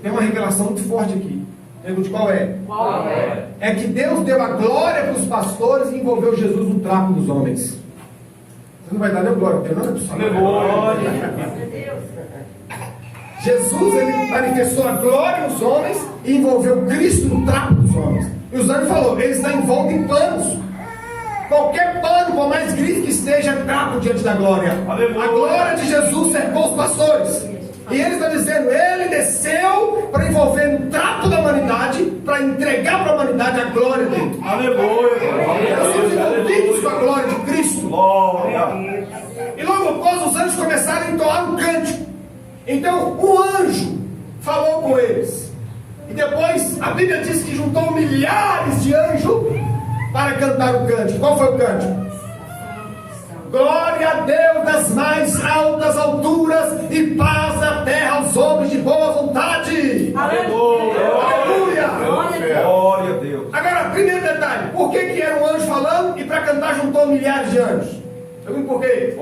Tem uma revelação muito forte aqui. Pergunte qual é? Qual é? É que Deus deu a glória para os pastores e envolveu Jesus no trapo dos homens. Você não vai dar nem glória, não é possível. Jesus, ele manifestou a glória nos homens e envolveu Cristo no trapo dos homens. E os anjos falou, eles estão envoltos em panos. Qualquer pano, por mais gris que esteja, é trapo diante da glória. Aleluia. A glória de Jesus cercou os pastores. E ele está dizendo, ele desceu para envolver no trapo da humanidade, para entregar para a humanidade a glória dele. Aleluia. Nós somos envolvidos com a glória de Cristo. Glória. E logo após os anjos começaram a entoar um cântico. Então um anjo falou com eles. E depois a Bíblia diz que juntou milhares de anjos para cantar o cântico. Qual foi o cântico? Glória a Deus das mais altas alturas e paz na terra aos homens de boa vontade. Aleluia. Glória a Deus. Agora, primeiro detalhe, por que era um anjo falando e para cantar juntou milhares de anjos? Pergunta por quê?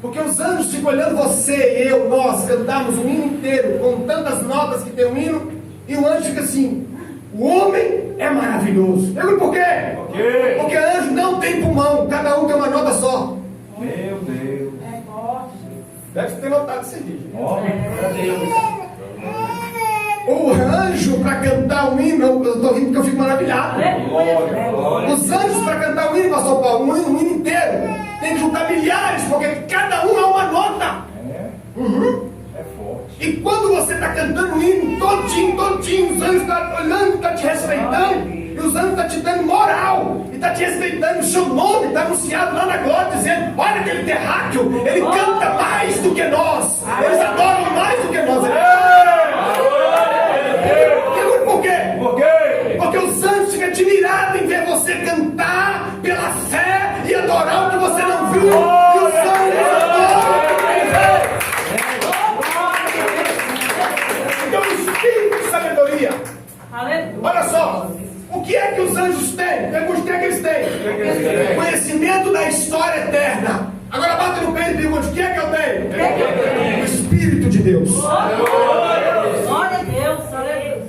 Porque os anjos ficam olhando você, eu, nós, cantamos o hino inteiro, com tantas notas que tem o hino, e o anjo fica assim, o homem é maravilhoso. Pergunta por quê? Porque anjo não tem pulmão, cada um tem uma nota só. Meu Deus. É forte. Deve ter notado isso aqui. Glória a Deus. O anjo para cantar o hino, eu estou rindo porque eu fico maravilhado. Glória. Os anjos para cantar o hino, pastor Paulo, o hino inteiro, tem que juntar milhares, porque cada um é uma nota. É forte. E quando você está cantando o hino todinho, os anjos estão olhando, estão te respeitando, e os anjos estão te dando moral, e estão te respeitando, o seu nome está anunciado lá na glória, dizendo, olha aquele terráqueo, ele canta mais do que nós, eles adoram mais do que nós. Por quê? Por quê? Porque os anjos ficam admirados em ver você cantar pela fé e adorar o que você não viu. E os anjos adoram o que você vê. Então, o espírito de sabedoria. Olha só, o que é que os anjos têm? Pergunte o que é que eles têm? Conhecimento da história eterna. Agora bata no peito e pergunte, o que é que eu tenho? O Espírito de Deus. Glória a Deus. Aleluia.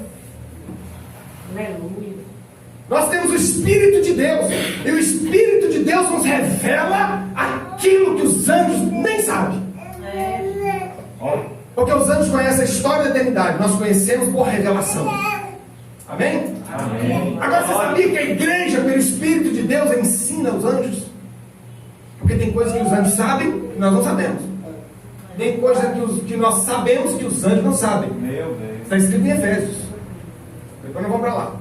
Nós temos o Espírito de Deus. E o Espírito de Deus nos revela aquilo que os anjos nem sabem. Porque os anjos conhecem a história da eternidade. Nós conhecemos por revelação. Amém? Amém. Agora você sabia que a igreja, pelo Espírito de Deus, ensina os anjos? Porque tem coisas que os anjos sabem que nós não sabemos. Tem coisas que nós sabemos que os anjos não sabem. Meu Deus. Está escrito em Efésios. Depois nós vamos para lá.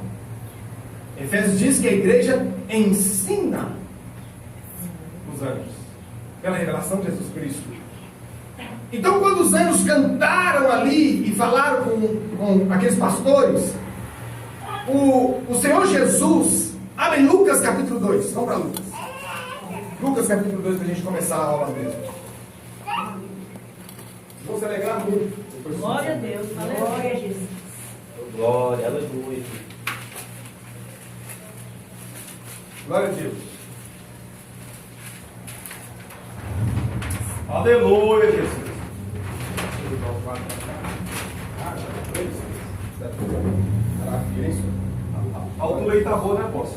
Efésios diz que a igreja ensina os anjos pela revelação de Jesus Cristo. Então, quando os anjos cantaram ali e falaram com aqueles pastores, o Senhor Jesus, abre Lucas capítulo 2. Vamos para Lucas. Lucas capítulo 2 para a gente começar a aula mesmo. Vou se alegrar muito. Glória a Deus. Glória a Jesus. Glória, aleluia. Glória a Deus. Aleluia, Jesus. A altura aí tá boa, né, posso?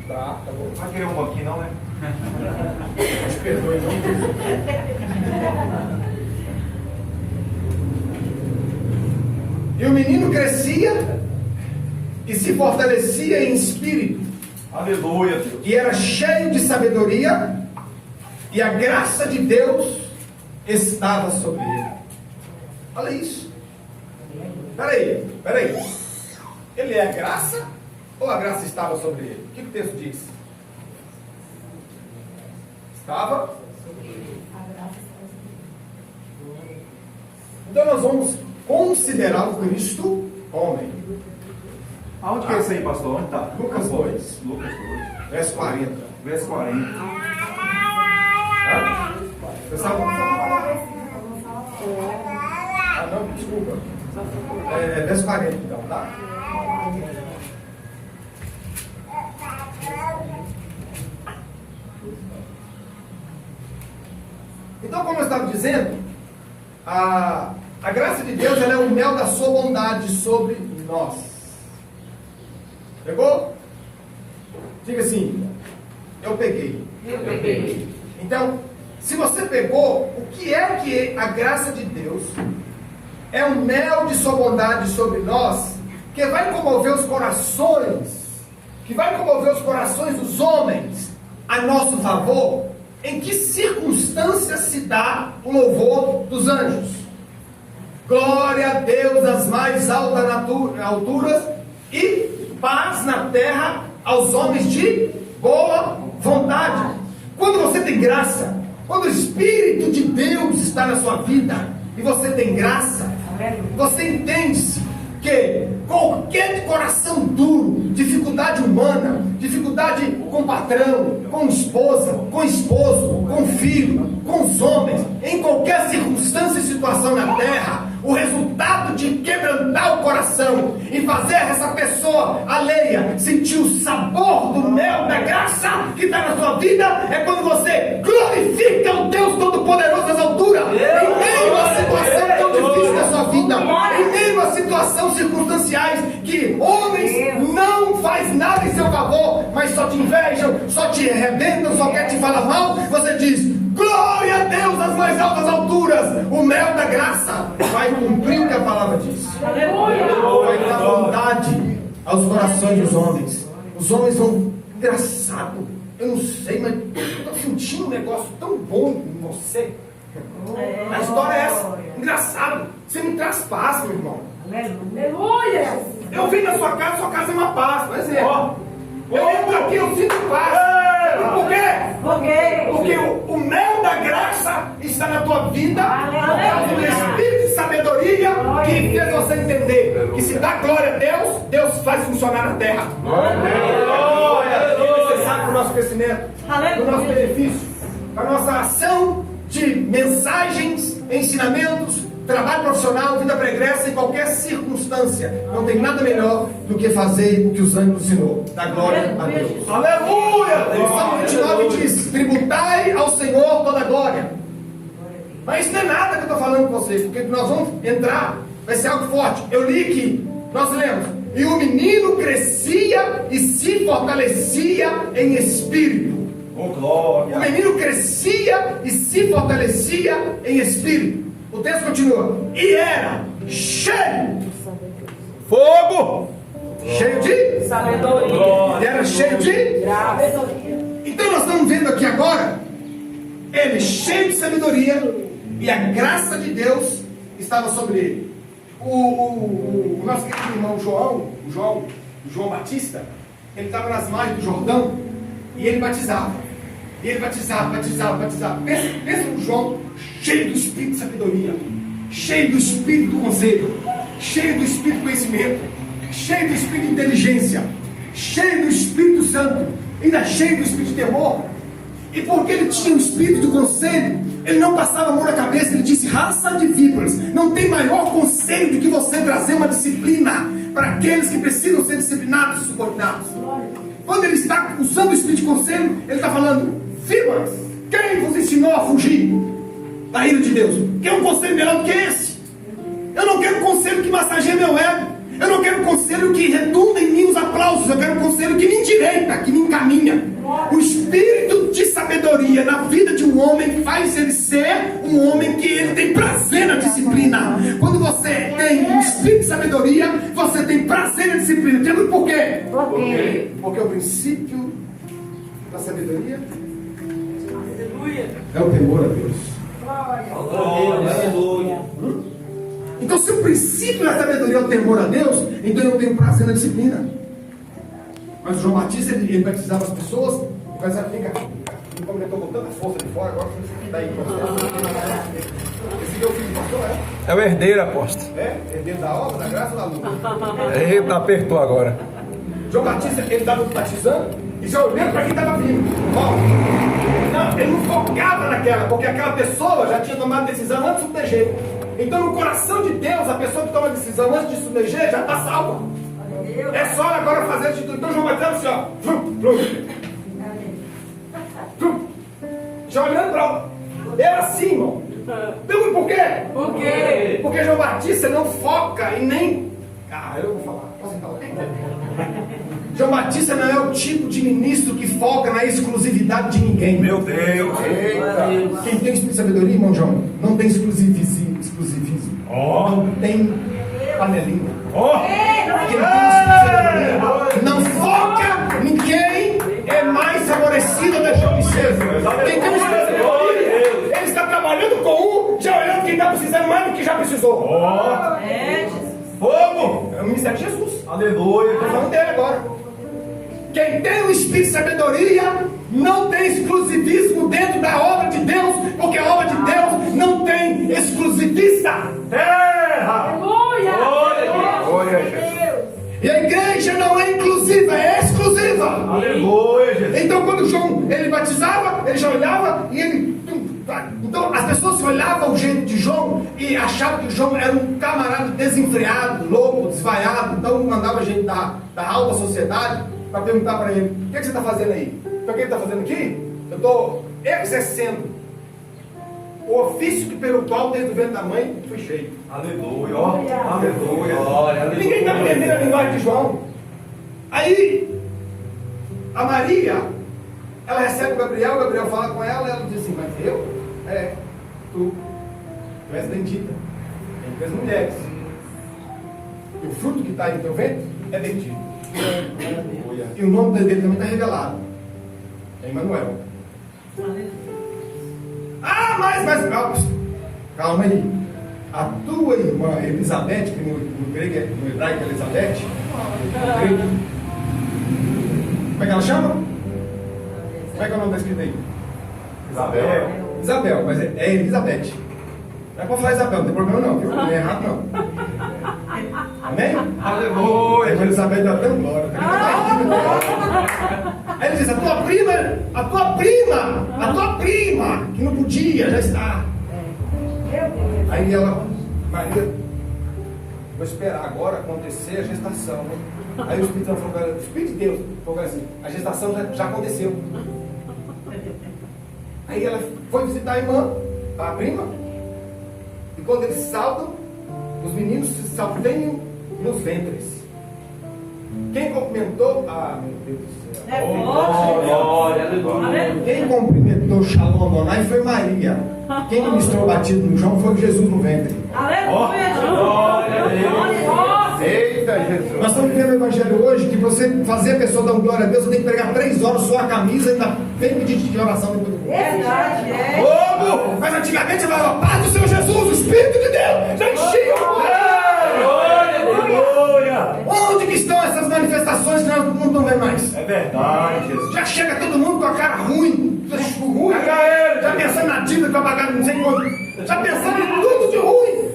Tá bom. Vai querer um aqui, não, né? Te perdoe, não. E o menino crescia e se fortalecia em espírito, Aleluia, Deus. e era cheio de sabedoria, e a graça de Deus estava sobre ele. Olha isso. Peraí. Ele é a graça ou a graça estava sobre ele? O que o texto diz? Estava. Então nós vamos considerar o Cristo homem. Aonde que é isso aí, pastor? Onde está? Lucas 2, Lucas 2, verso 40. verso 40. Pessoal, não, desculpa. Verso 40, então, tá? Então, como eu estava dizendo, A graça de Deus, ela é o mel da sua bondade sobre nós. Pegou? Diga assim, eu peguei. Então, se você pegou, o que é que a graça de Deus é um mel de sua bondade sobre nós, que vai comover os corações, que vai comover os corações dos homens a nosso favor? Em que circunstâncias se dá o louvor dos anjos? Glória a Deus nas mais altas alturas e paz na terra aos homens de boa vontade. Quando você tem graça, quando o Espírito de Deus está na sua vida e você tem graça, você entende-se que qualquer coração duro, dificuldade humana, dificuldade com o patrão, com esposa, com esposo, com filho, com os homens, em qualquer circunstância e situação na terra, o resultado de quebrantar o coração e fazer essa pessoa alheia sentir o sabor do mel da graça que está na sua vida é quando você glorifica o Deus Todo-Poderoso das alturas, em meio a situação tão difícil da sua vida, em meio a situações circunstanciais que homens não faz nada em seu favor, mas só te invejam, só te arrebentam, só quer te falar mal. Você diz: glória a Deus nas mais altas alturas, o mel da graça vai cumprir o que a palavra diz. Vai dar bondade aos corações dos homens. Os homens vão, engraçado, eu não sei, mas eu estou sentindo um negócio tão bom em você. A história é essa, engraçado, você me traz paz, meu irmão. Aleluia! Eu vim na sua casa é uma paz, por exemplo. Eu entro aqui, eu sinto paz. Por quê? Porque o mel da graça está na tua vida, por causa do Espírito de sabedoria que fez você entender que se dá glória a Deus, Deus faz funcionar na terra. É necessário para o nosso crescimento, para o nosso benefício, para a nossa ação de mensagens, ensinamentos, trabalho profissional, vida pregressa, em qualquer circunstância. Não tem nada melhor do que fazer o que os anjos ensinou. Dá glória a Deus. Aleluia! O Salmo 29 diz: tributai ao Senhor toda a glória. Mas isso não é nada que eu estou falando com vocês, porque nós vamos entrar, vai ser algo forte. Eu li que nós lemos: e o menino crescia e se fortalecia em espírito. Oh, glória! O menino crescia e se fortalecia em espírito. O texto continua: e era cheio fogo, cheio de Sabedoria. e era cheio de Sabedoria. Então nós estamos vendo aqui agora ele cheio de sabedoria e a graça de Deus estava sobre ele. O nosso querido irmão João Batista, ele estava nas margens do Jordão e ele batizava. E ele batizava. Pensa no João cheio do Espírito de sabedoria, cheio do Espírito do conselho, cheio do Espírito do conhecimento, cheio do Espírito de inteligência, cheio do Espírito Santo, ainda cheio do Espírito de temor. E porque ele tinha o Espírito do conselho, ele não passava a mão na cabeça. Ele disse: raça de víboras, não tem maior conselho do que você trazer uma disciplina para aqueles que precisam ser disciplinados e subordinados. Quando ele está usando o Espírito de conselho, ele está falando: víboras, quem vos ensinou a fugir da ira de Deus? Quer um conselho melhor do que esse? Eu não quero um conselho que massageie meu ego. Eu não quero um conselho que redunda em mim os aplausos. Eu quero um conselho que me endireita, que me encaminha. O espírito de sabedoria na vida de um homem faz ele ser um homem que ele tem prazer na disciplina. Quando você tem um espírito de sabedoria, você tem prazer na disciplina. Entende por quê? Porque o princípio da sabedoria é o temor a Deus. Aleluia. Então, se o princípio da sabedoria é o temor a Deus, então eu tenho prazer na disciplina. Mas o João Batista, ele batizava as pessoas, e vai dizer: vem cá, como ele estou botando a força de fora, agora você está aí com você. Esse é o filho do pastor, é? É o herdeiro, apóstolo. É? Herdeiro da obra, da graça ou da luta? Eita, apertou agora. João Batista, ele estava batizando e já olhando para quem estava vindo. Ó, não, ele não focava naquela, porque aquela pessoa já tinha tomado decisão antes de submeter. Então, no coração de Deus, a pessoa que toma a decisão antes de submeter já está salva. É só agora fazer a atitude. Então, João Batista assim, ó. Já olhando para o. Era assim, irmão. Pergunta por quê? Por quê? Porque João Batista não foca e nem... eu vou falar. Posso falar? João Batista não é o tipo de ministro que foca na exclusividade de ninguém. Meu Deus. Eita. Quem tem espírito de sabedoria, irmão João, não tem exclusivismo. Não tem panelinha. Quem tem espírito de sabedoria não foca em quem é mais favorecido a deixar de ser. Quem tem um espírito de sabedoria, ele está trabalhando com já olhando quem está precisando mais do que já precisou. Fogo! É o ministério de Jesus. Aleluia. Estou falando dele agora. Quem tem o espírito de sabedoria não tem exclusivismo dentro da obra de Deus, porque a obra de Deus não tem exclusivista. Terra! Glória, Jesus. E a igreja não é inclusiva, é exclusiva. Aleluia, Jesus. Então quando João ele batizava, ele já olhava e ele... Então as pessoas olhavam o jeito de João e achavam que João era um camarada desenfreado, louco, desvaiado. Então mandava gente da alta sociedade para perguntar para ele: o que você está fazendo aí? Então o que ele está fazendo aqui? Eu estou exercendo o ofício pelo qual desde o ventre da mãe fui cheio. Aleluia. Aleluia. Glória, Ninguém está entendendo a linguagem de João. Aí a Maria, ela recebe o Gabriel fala com ela, ela diz assim: mas eu? Tu és bendita entre as mulheres, e o fruto que está aí no teu ventre é bendito. E o nome dele também está revelado, é Emmanuel. Mas calma aí, a tua irmã Elizabeth, que no grego, no hebraico é Elizabeth, no grego, como é que ela chama? Como é que é o nome da escrita aí? Isabel, mas é Elizabeth. Não é para falar Isabel, não tem problema não, viu? Não é errado não. Amém? Aleluia. A Elizabeth dá tão glória. Aí ele diz: a tua prima, que não podia, já está. Aí ela, Maria, vou esperar agora acontecer a gestação. Aí o Espírito Santo falou para ela, o Espírito de Deus falou assim: a gestação já aconteceu. Aí ela foi visitar a irmã, a prima, e quando eles saltam, os meninos se salteiam nos ventres. Quem cumprimentou? Meu Deus do céu. glória, aleluia. Quem cumprimentou Shalom Adonai foi Maria. Quem ministrou o batismo no João foi Jesus no ventre. Eita, Jesus. Nós estamos vendo o evangelho hoje que para você fazer a pessoa dar glória a Deus, você tem que pregar 3 horas só a camisa e ainda vem pedir de oração depois do Fogo! Mas antigamente você falava: paz do Senhor Jesus, o Espírito de Deus, já enchia o Glória. Onde que estão essas manifestações que nós não estamos vendo mais? É verdade, Jesus. Já chega todo mundo com a cara ruim, já pensando na dívida que eu pagar não sei quanto, já pensando em tudo de ruim.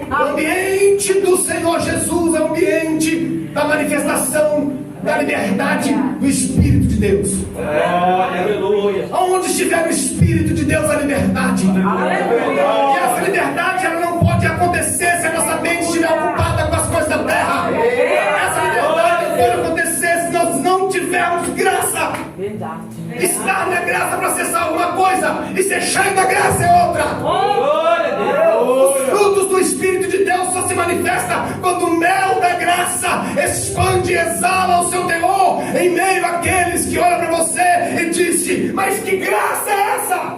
O ambiente do Senhor Jesus é o ambiente da manifestação da liberdade do Espírito de Deus. Glória, aleluia. Onde estiver o Espírito de Deus, a liberdade. E essa liberdade ela não pode acontecer se a nossa mente estiver ocupada com as coisas da terra. Essa liberdade não pode acontecer se nós não tivermos graça. Estar na graça para acessar alguma coisa e ser cheio da graça é outra. Glória a Deus. Os frutos do Espírito de Deus só se manifesta quando o mel da graça expande e exala o seu terror em meio àqueles que olham para você e dizem: mas que graça é essa?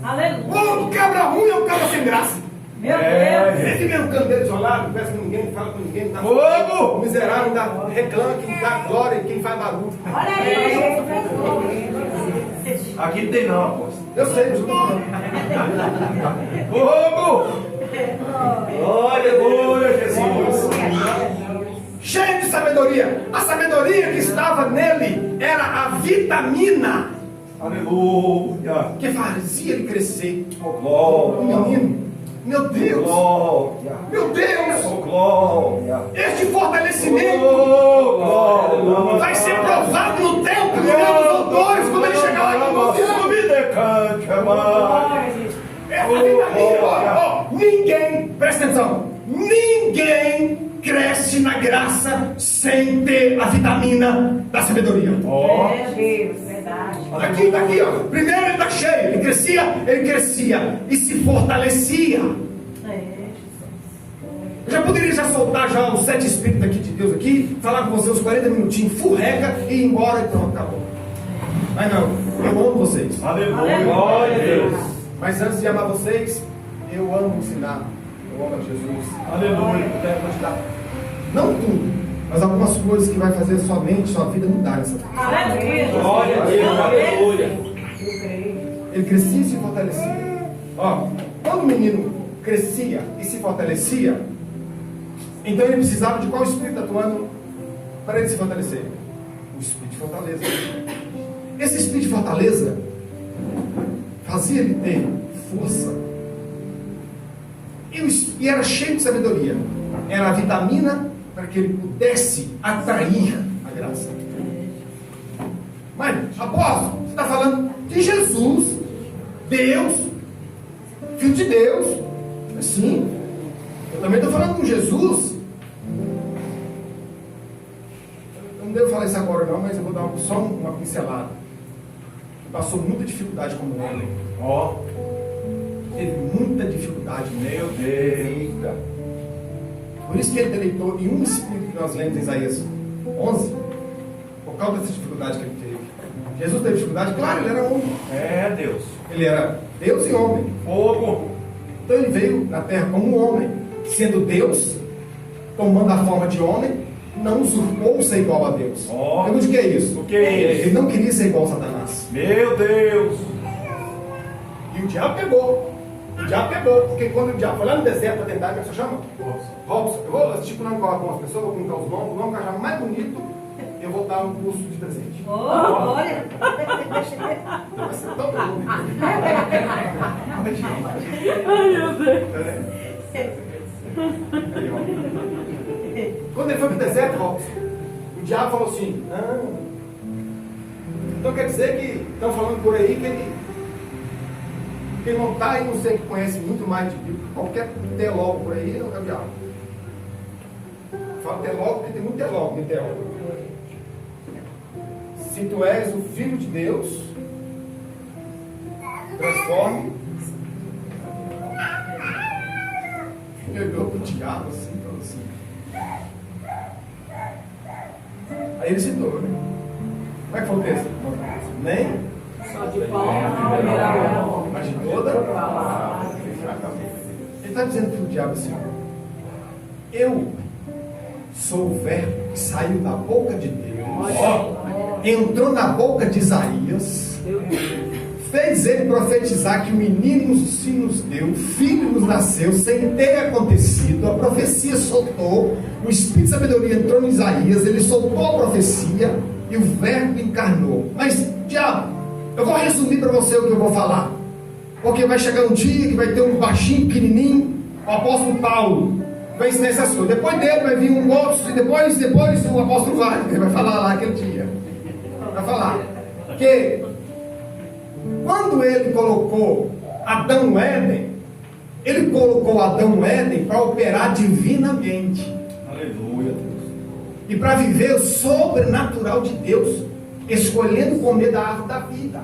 Aleluia. O cabra ruim é um cabra sem graça. Meu Deus. Esse mesmo candeiro isolado, não conversa com ninguém, não fala com ninguém, não dá Fogo! O miserável reclama quem dá glória e quem faz barulho. Olha aí. Aqui não tem não, apóstolo. Eu sei, mas eu estou falando. Fogo! Glória, Jesus. Cheio de sabedoria. A sabedoria que estava nele era a vitamina Aleluia. que fazia ele crescer. Oh, O glória. menino, meu Deus, Glória. meu Deus, Oh, glória. este fortalecimento Oh, glória. vai ser provado no templo de Deus dos doutores quando ele chegar lá com você. Subdecante, amado. Essa vitamina, ó, ninguém, presta atenção, ninguém cresce na graça sem ter a vitamina da sabedoria. Ó. Está aqui, ó. Primeiro ele está cheio, ele crescia e se fortalecia. Eu já poderia soltar já os 7 espíritos aqui de Deus aqui, falar com você uns 40 minutinhos, furreca e ir embora e pronto, acabou. Mas não, eu amo vocês. Aleluia. Glória a Deus. Mas antes de amar vocês, eu amo ensinar. Eu amo Jesus. Aleluia. Eu vou te dar, não tudo, mas algumas coisas que vai fazer sua mente, sua vida mudar nessa vida. Glória a Deus. Aleluia. Ele crescia e se fortalecia. Ó, quando o menino crescia e se fortalecia, então ele precisava de qual espírito atuando para ele se fortalecer? O espírito de fortaleza. Esse espírito de fortaleza fazia ele ter força e era cheio de sabedoria. Era a vitamina para que ele pudesse atrair a graça. Mas, apóstolo, você está falando de Jesus, Deus, Filho de Deus. Sim, eu também estou falando com Jesus. Eu não devo falar isso agora não, mas eu vou dar só uma pincelada. Ele passou muita dificuldade como homem. Ó, Teve muita dificuldade, meu Deus. por isso que ele deleitou em um espírito que nós lemos em Isaías 11, por causa dessa dificuldade que ele teve. Jesus teve dificuldade, claro, ele era homem. É, Deus. Ele era Deus e homem. Fogo. Então ele veio na terra como um homem, sendo Deus, tomando a forma de homem, não usurpou ser igual a Deus. Ó. Pergunta o que é isso? O que é isso? Ele não queria ser igual a Satanás. Meu Deus. E o diabo pegou. O diabo pegou, porque quando o diabo foi lá no deserto para tentar, como é que você chama? Robson. Eu vou assistir com algumas pessoas, vou colocar os nomes, o nome que eu achar mais bonito, eu vou dar um curso de presente. Olha. Vai ser tão bonito. Ai, meu Deus. Aí, ó. Quando ele foi para o deserto, Robson, o diabo falou assim: não. Então quer dizer que estão falando por aí que ele não está e não sei que conhece muito mais de Bíblia. Qualquer teólogo por aí é o diabo. Fala teólogo porque tem muito teólogo em teólogo. Se tu és o Filho de Deus, transforme. Ele olhou para o diabo assim e falou assim. Aí ele citou, né? Como é que foi o texto? Nem Só de pau. mas de toda ele está dizendo para o diabo assim: eu sou o verbo que saiu da boca de Deus, entrou na boca de Isaías, fez ele profetizar que o menino se nos deu, o filho nos nasceu, sem ter acontecido, a profecia soltou, o espírito de sabedoria entrou em Isaías, ele soltou a profecia e o verbo encarnou. Mas, diabo, eu vou resumir para você o que eu vou falar, porque vai chegar um dia que vai ter um baixinho, pequenininho, o apóstolo Paulo vai ensinar essas coisas, depois dele vai vir um outro, e depois o apóstolo Wagner vai falar lá aquele dia, vai falar que quando ele colocou Adão no Éden, ele colocou Adão no Éden para operar divinamente. Aleluia, Deus. E para viver o sobrenatural de Deus, escolhendo comer da árvore da vida.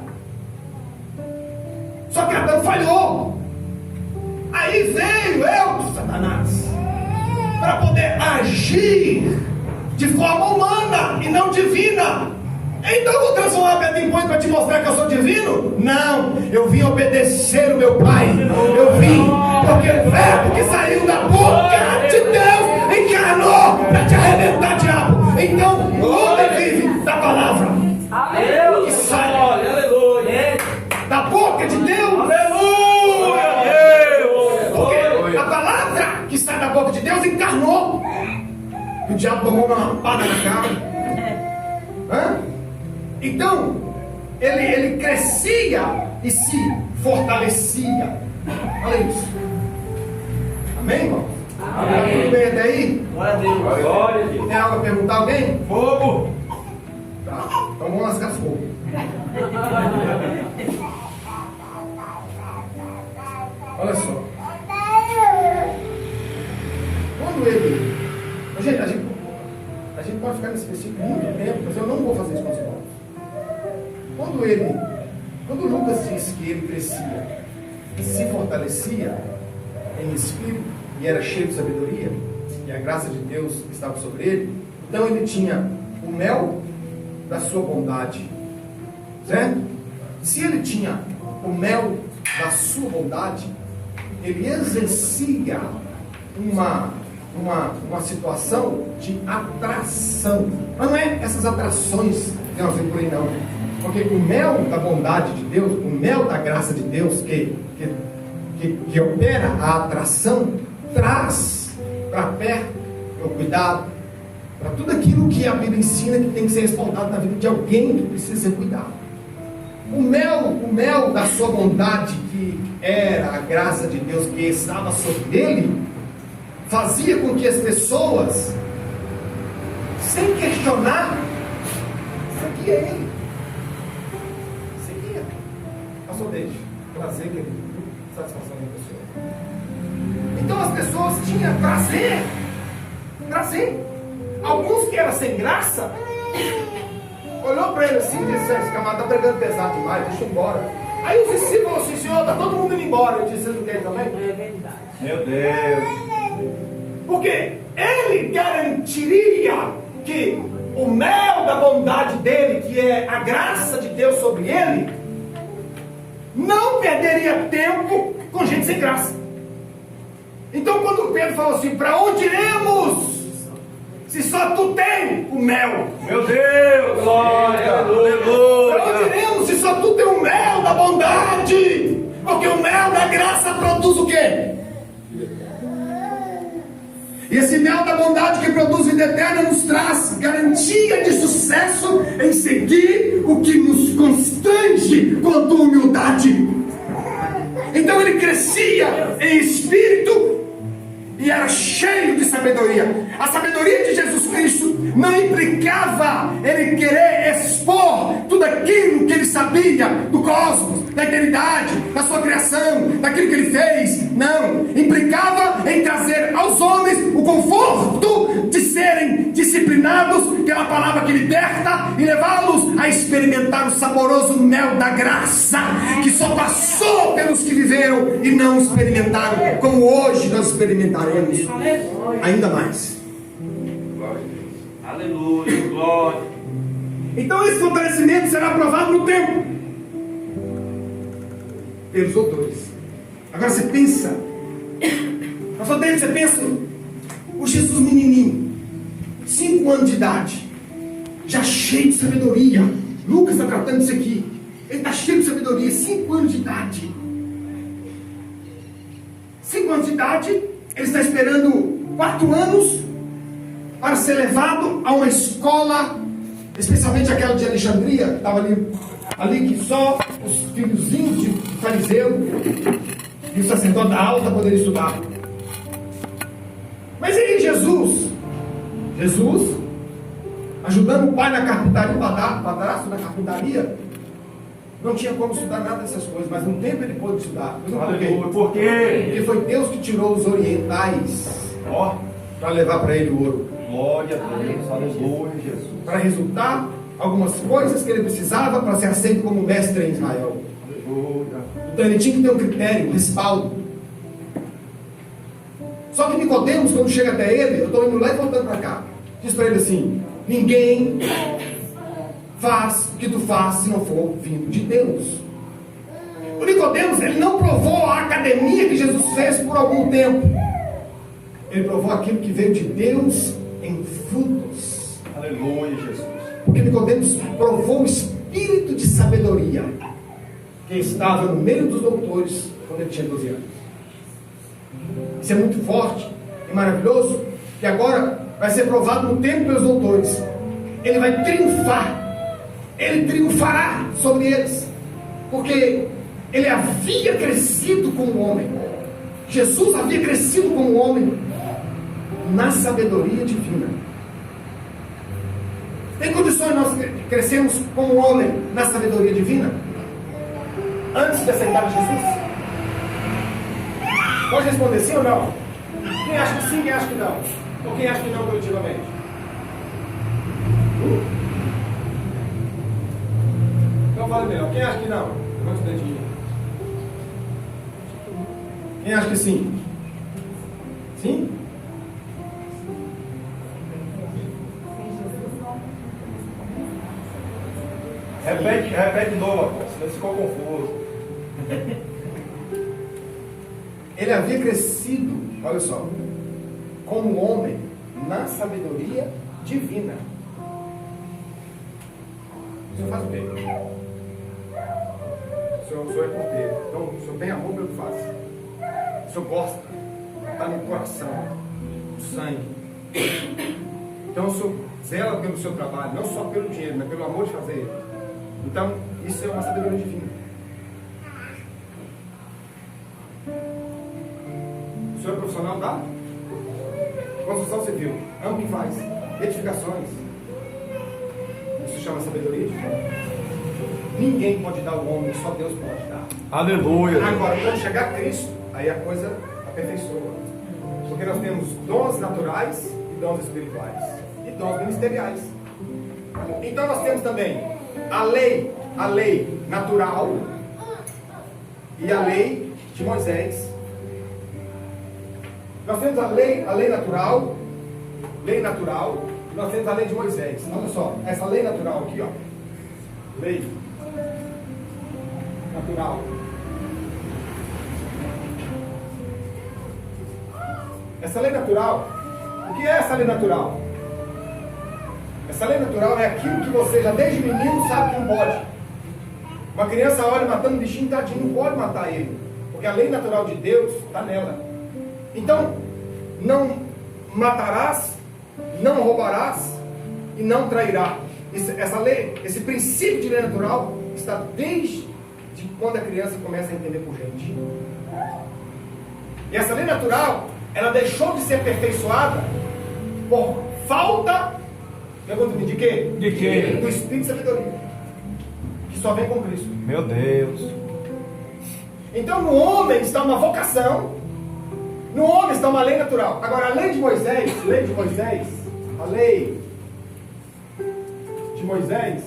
Só que Adão falhou. Aí veio eu, Satanás, para poder agir de forma humana e não divina. Então eu vou transformar a pedra em pão para te mostrar que eu sou divino? Não, eu vim obedecer o meu Pai. Eu vim porque o verbo que saiu da boca de Deus encarnou para te arrebentar, diabo. Então o homem vive da palavra que sai Aleluia. da boca de Deus. Aleluia, Deus. Porque a palavra que sai da boca de Deus encarnou. O diabo tomou uma lampada na cara. Hã? Então, ele crescia e se fortalecia. Olha isso. Amém, irmão? Amém. Tudo bem até aí? Glória a Deus. Glória a Deus. Tem algo a perguntar a alguém? Fogo. Tá. Então vamos lascar fogo. Olha só. Quando ele. Gente, a gente pode ficar nesse versículo muito tempo, mas eu não vou fazer isso com os irmãos. Quando quando Lucas diz que ele crescia, se fortalecia em espírito e era cheio de sabedoria, e a graça de Deus estava sobre ele, então ele tinha o mel da sua bondade, certo? Se ele tinha o mel da sua bondade, ele exercia uma situação de atração. Mas não é essas atrações que nós vemos por aí, não. Porque o mel da bondade de Deus, o mel da graça de Deus que opera a atração, traz para perto o cuidado, para tudo aquilo que a Bíblia ensina que tem que ser respaldado na vida de alguém que precisa ser cuidado. O mel da sua bondade, que era a graça de Deus que estava sobre ele, fazia com que as pessoas, sem questionar, seguia ele. Seguia. Pastor Deide, prazer, querido. Satisfação da pessoa. Então as pessoas tinham prazer. Alguns que eram sem graça, olhou para ele assim e disse: esse camarada está pregando pesado demais, deixa eu ir embora. Aí os discípulos falaram assim: Senhor, está todo mundo indo embora. Ele disse: vocês não querem também? É verdade. Meu Deus. Porque ele garantiria que o mel da bondade dele, que é a graça de Deus sobre ele, não perderia tempo com gente sem graça. Então quando Pedro falou assim: para onde iremos? Se só tu tem o mel. Meu Deus. Glória. Aleluia. Para onde iremos se só tu tem o mel da bondade? Porque o mel da graça produz o quê? E esse mel da bondade que produz vida eterna nos traz garantia de sucesso em seguir o que nos constrange quanto humildade. Então ele crescia em espírito e era cheio de sabedoria. A sabedoria de Jesus Cristo não implicava ele querer expor tudo aquilo que ele sabia do cosmos, da eternidade, da sua criação, daquilo que ele fez. Não, implicava em trazer aos homens o conforto de serem disciplinados pela palavra que liberta e levá-los a experimentar o saboroso mel da graça, que só passou pelos que viveram e não experimentaram, como hoje nós experimentaremos ainda mais. Aleluia. Glória. Então esse fortalecimento será aprovado no tempo pelos autores. Agora você pensa, pastor David, você pensa o Jesus menininho, 5 anos de idade, já cheio de sabedoria. Lucas está tratando disso aqui. Ele está cheio de sabedoria, 5 anos de idade. 5 anos de idade, ele está esperando 4 anos para ser levado a uma escola, especialmente aquela de Alexandria, que estava ali que só os filhozinhos de fariseu e o sacerdote da alta poderiam estudar. Mas aí Jesus, ajudando o pai na carpintaria, o padrasto na carpintaria, não tinha como estudar nada dessas coisas, mas no tempo ele pôde estudar. Aleluia. Por quê? Porque foi Deus que tirou os orientais para levar para ele o ouro. Glória a Deus. Aleluia, Jesus. Para resultar algumas coisas que ele precisava para ser aceito como mestre em Israel. Aleluia. Então ele tinha que ter um critério, um respaldo. Só que Nicodemos, quando chega até ele, eu estou indo lá e voltando para cá, diz para ele assim: ninguém faz o que tu faz se não for vindo de Deus. O Nicodemos, ele não provou a academia que Jesus fez por algum tempo. Ele provou aquilo que veio de Deus em frutos. Aleluia, Jesus. Porque Nicodemos provou o espírito de sabedoria que estava no meio dos doutores quando ele tinha 12 anos. Isso é muito forte e maravilhoso, que agora vai ser provado no tempo pelos doutores. Ele vai triunfar. Ele triunfará sobre eles, porque ele havia crescido como homem. Jesus havia crescido como homem na sabedoria divina. Tem condições de nós crescermos como homem na sabedoria divina antes de aceitar Jesus? Pode responder sim ou não? Quem acha que sim, quem acha que não? Ou quem acha que não coletivamente? Então fala melhor. Quem acha que não? Levanta o dedinho. Quem acha que sim? Sim? Repete de novo, apóstolo, senão ficou confuso. Ele havia crescido, olha só, como homem na sabedoria divina. O senhor faz o quê? O senhor é porteiro, então o senhor tem amor pelo que faz. O senhor gosta, está no coração, no sangue. Então o senhor zela pelo seu trabalho, não só pelo dinheiro, mas pelo amor de fazer ele. Então, isso é uma sabedoria divina. O senhor é profissional da construção civil, ama o que faz, edificações. Isso se chama sabedoria divina. Ninguém pode dar ao homem, só Deus pode dar. Aleluia. Agora, quando chegar a Cristo, aí a coisa aperfeiçoa. Porque nós temos dons naturais e dons espirituais. E dons ministeriais. Então nós temos também a lei natural e a lei de Moisés. Nós temos a lei natural, e nós temos a lei de Moisés. Olha só, essa lei natural aqui, ó. Lei natural. Essa lei natural, o que é essa lei natural? Essa lei natural é aquilo que você já desde menino sabe que não pode. Uma criança olha matando um bichinho, tadinho, não pode matar ele. Porque a lei natural de Deus está nela. Então, não matarás, não roubarás e não trairás. Essa lei, esse princípio de lei natural está desde quando a criança começa a entender por gente. E essa lei natural, ela deixou de ser aperfeiçoada por falta, pergunta-me, de quê? De quê? Do Espírito de sabedoria, que só vem com Cristo. Meu Deus. Então no homem está uma vocação, no homem está uma lei natural. Agora a lei de Moisés, a lei de Moisés,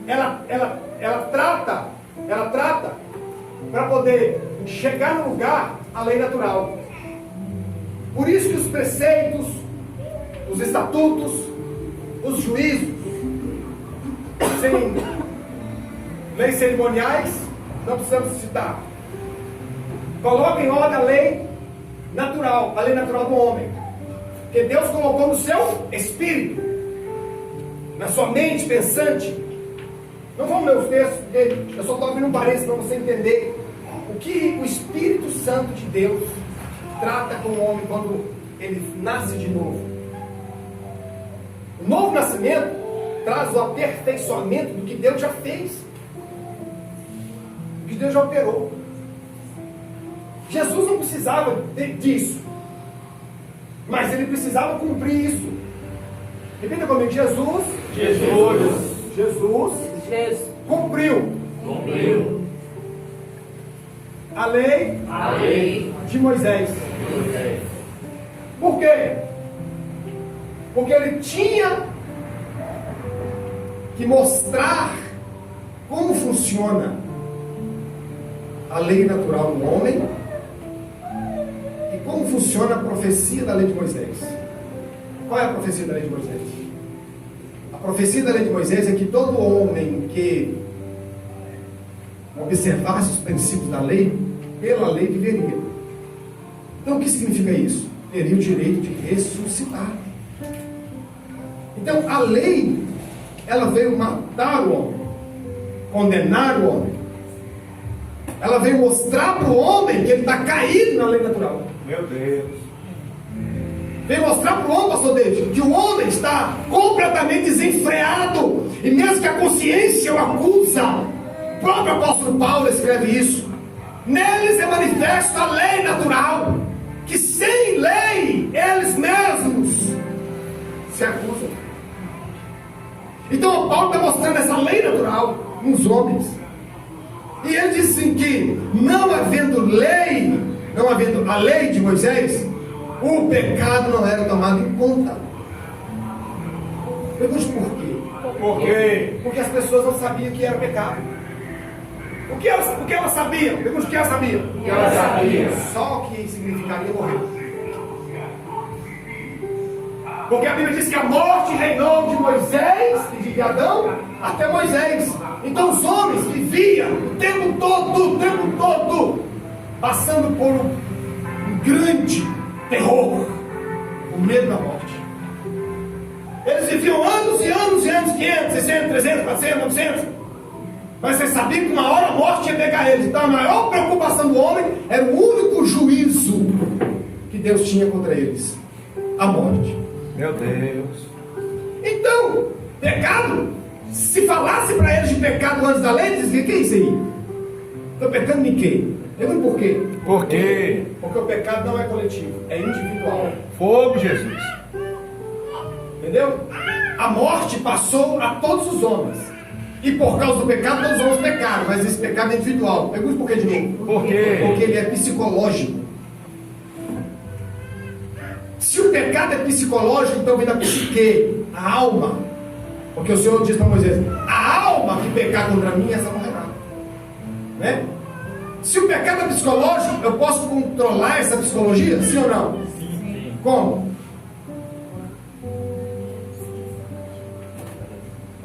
ela trata para poder chegar no lugar a lei natural. Por isso que os preceitos, os estatutos, os juízos, leis cerimoniais, não precisamos citar. Coloca em ordem a lei natural do homem, que Deus colocou no seu espírito, na sua mente pensante. Não vamos ler os textos, porque eu só estou abrindo um parênteses para você entender o que o Espírito Santo de Deus trata com o homem quando ele nasce de novo. O novo nascimento traz o aperfeiçoamento do que Deus já fez, do que Deus já operou. Jesus não precisava disso, mas ele precisava cumprir isso. Repita comigo: Jesus cumpriu a lei de Moisés. Por quê? Porque ele tinha que mostrar como funciona a lei natural do homem e como funciona a profecia da lei de Moisés. Qual é a profecia da lei de Moisés? A profecia da lei de Moisés é que todo homem que observasse os princípios da lei, pela lei viveria. Então o que significa isso? Teria o direito de ressuscitar. Então a lei, ela veio matar o homem, condenar o homem. Ela veio mostrar para o homem que ele está caído na lei natural. Meu Deus. Veio mostrar para o homem, pastor David, que o homem está completamente desenfreado, e mesmo que a consciência o acusa, o próprio apóstolo Paulo escreve isso. Neles é manifesta a lei natural, que sem lei eles mesmos se acusam. Então Paulo está mostrando essa lei natural nos homens, e ele diz assim que não havendo a lei de Moisés, o pecado não era tomado em conta. Pergunte por quê? Por quê? Porque as pessoas não sabiam que era pecado. O que elas sabiam? Pergunta o que elas sabiam. O que ela sabia? Só o que significaria morrer. Porque a Bíblia diz que a morte reinou de Moisés e de Adão até Moisés. Então os homens viviam o tempo todo, passando por um grande terror, o medo da morte. Eles viviam anos e anos e anos, 500, 600, 300, 400, 900. Mas vocês sabiam que uma hora a morte ia pegar eles. Então a maior preocupação do homem era o único juízo que Deus tinha contra eles: a morte. Meu Deus. Então, pecado, se falasse para eles de pecado antes da lei, eles diziam: que é isso aí? Estou pecando em quê? Pergunta por quê? Por quê? Porque o pecado não é coletivo, é individual. Fogo, Jesus. Entendeu? A morte passou a todos os homens. E por causa do pecado, todos os homens pecaram. Mas esse pecado é individual. Pergunta por quê de novo? Por quê? Porque ele é psicológico. Se o pecado é psicológico, então vem da psique, a alma. Porque o Senhor diz para Moisés: a alma que pecar contra mim, essa morrerá. Né? Se o pecado é psicológico, eu posso controlar essa psicologia? Sim ou não? Sim. Como?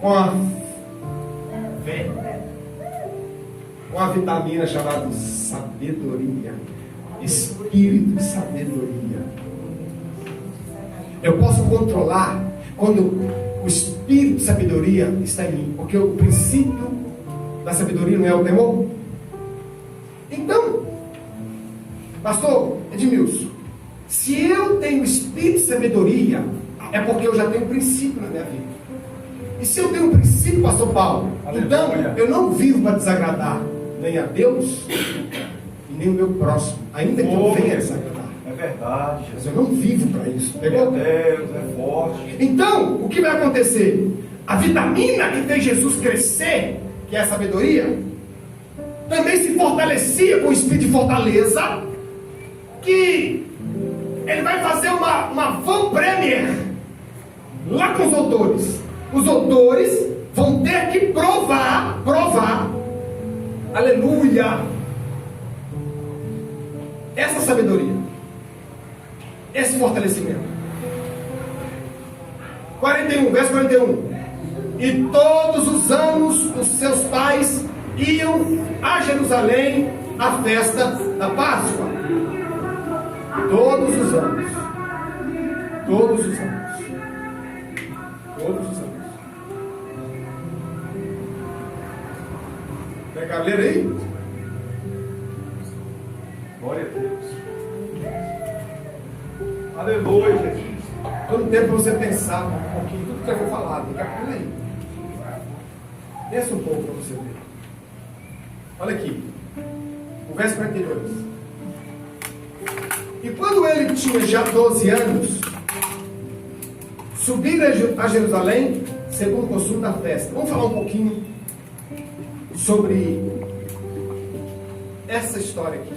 Com a fé. Com a vitamina chamada sabedoria. Espírito de sabedoria. Eu posso controlar quando o espírito de sabedoria está em mim. Porque o princípio da sabedoria não é o temor. Então, pastor Edmilson, se eu tenho espírito de sabedoria, é porque eu já tenho um princípio na minha vida. E se eu tenho um princípio, pastor Paulo, então eu não vivo para desagradar nem a Deus e nem o meu próximo, ainda que eu venha desagradar. É verdade, Mas Jesus. eu não vivo para isso. Pegou? Meu Deus, é forte. Então, o que vai acontecer? A vitamina que fez Jesus crescer, que é a sabedoria, também se fortalecia com o espírito de fortaleza, que ele vai fazer uma van premier lá com os autores. Os autores vão ter que provar, aleluia, essa sabedoria, esse fortalecimento. 41, verso 41. E todos os anos os seus pais iam a Jerusalém à festa da Páscoa. Todos os anos. Todos os anos. Todos os anos. Pega a ler aí. Glória a Deus. Aleluia, Jesus. Todo tempo para você pensar um pouquinho tudo que eu vou falar. Fica aí. Pensa um pouco para você ver. Olha aqui. O verso 42. E quando ele tinha já 12 anos, subiram a Jerusalém, segundo o costume da festa. Vamos falar um pouquinho sobre essa história aqui.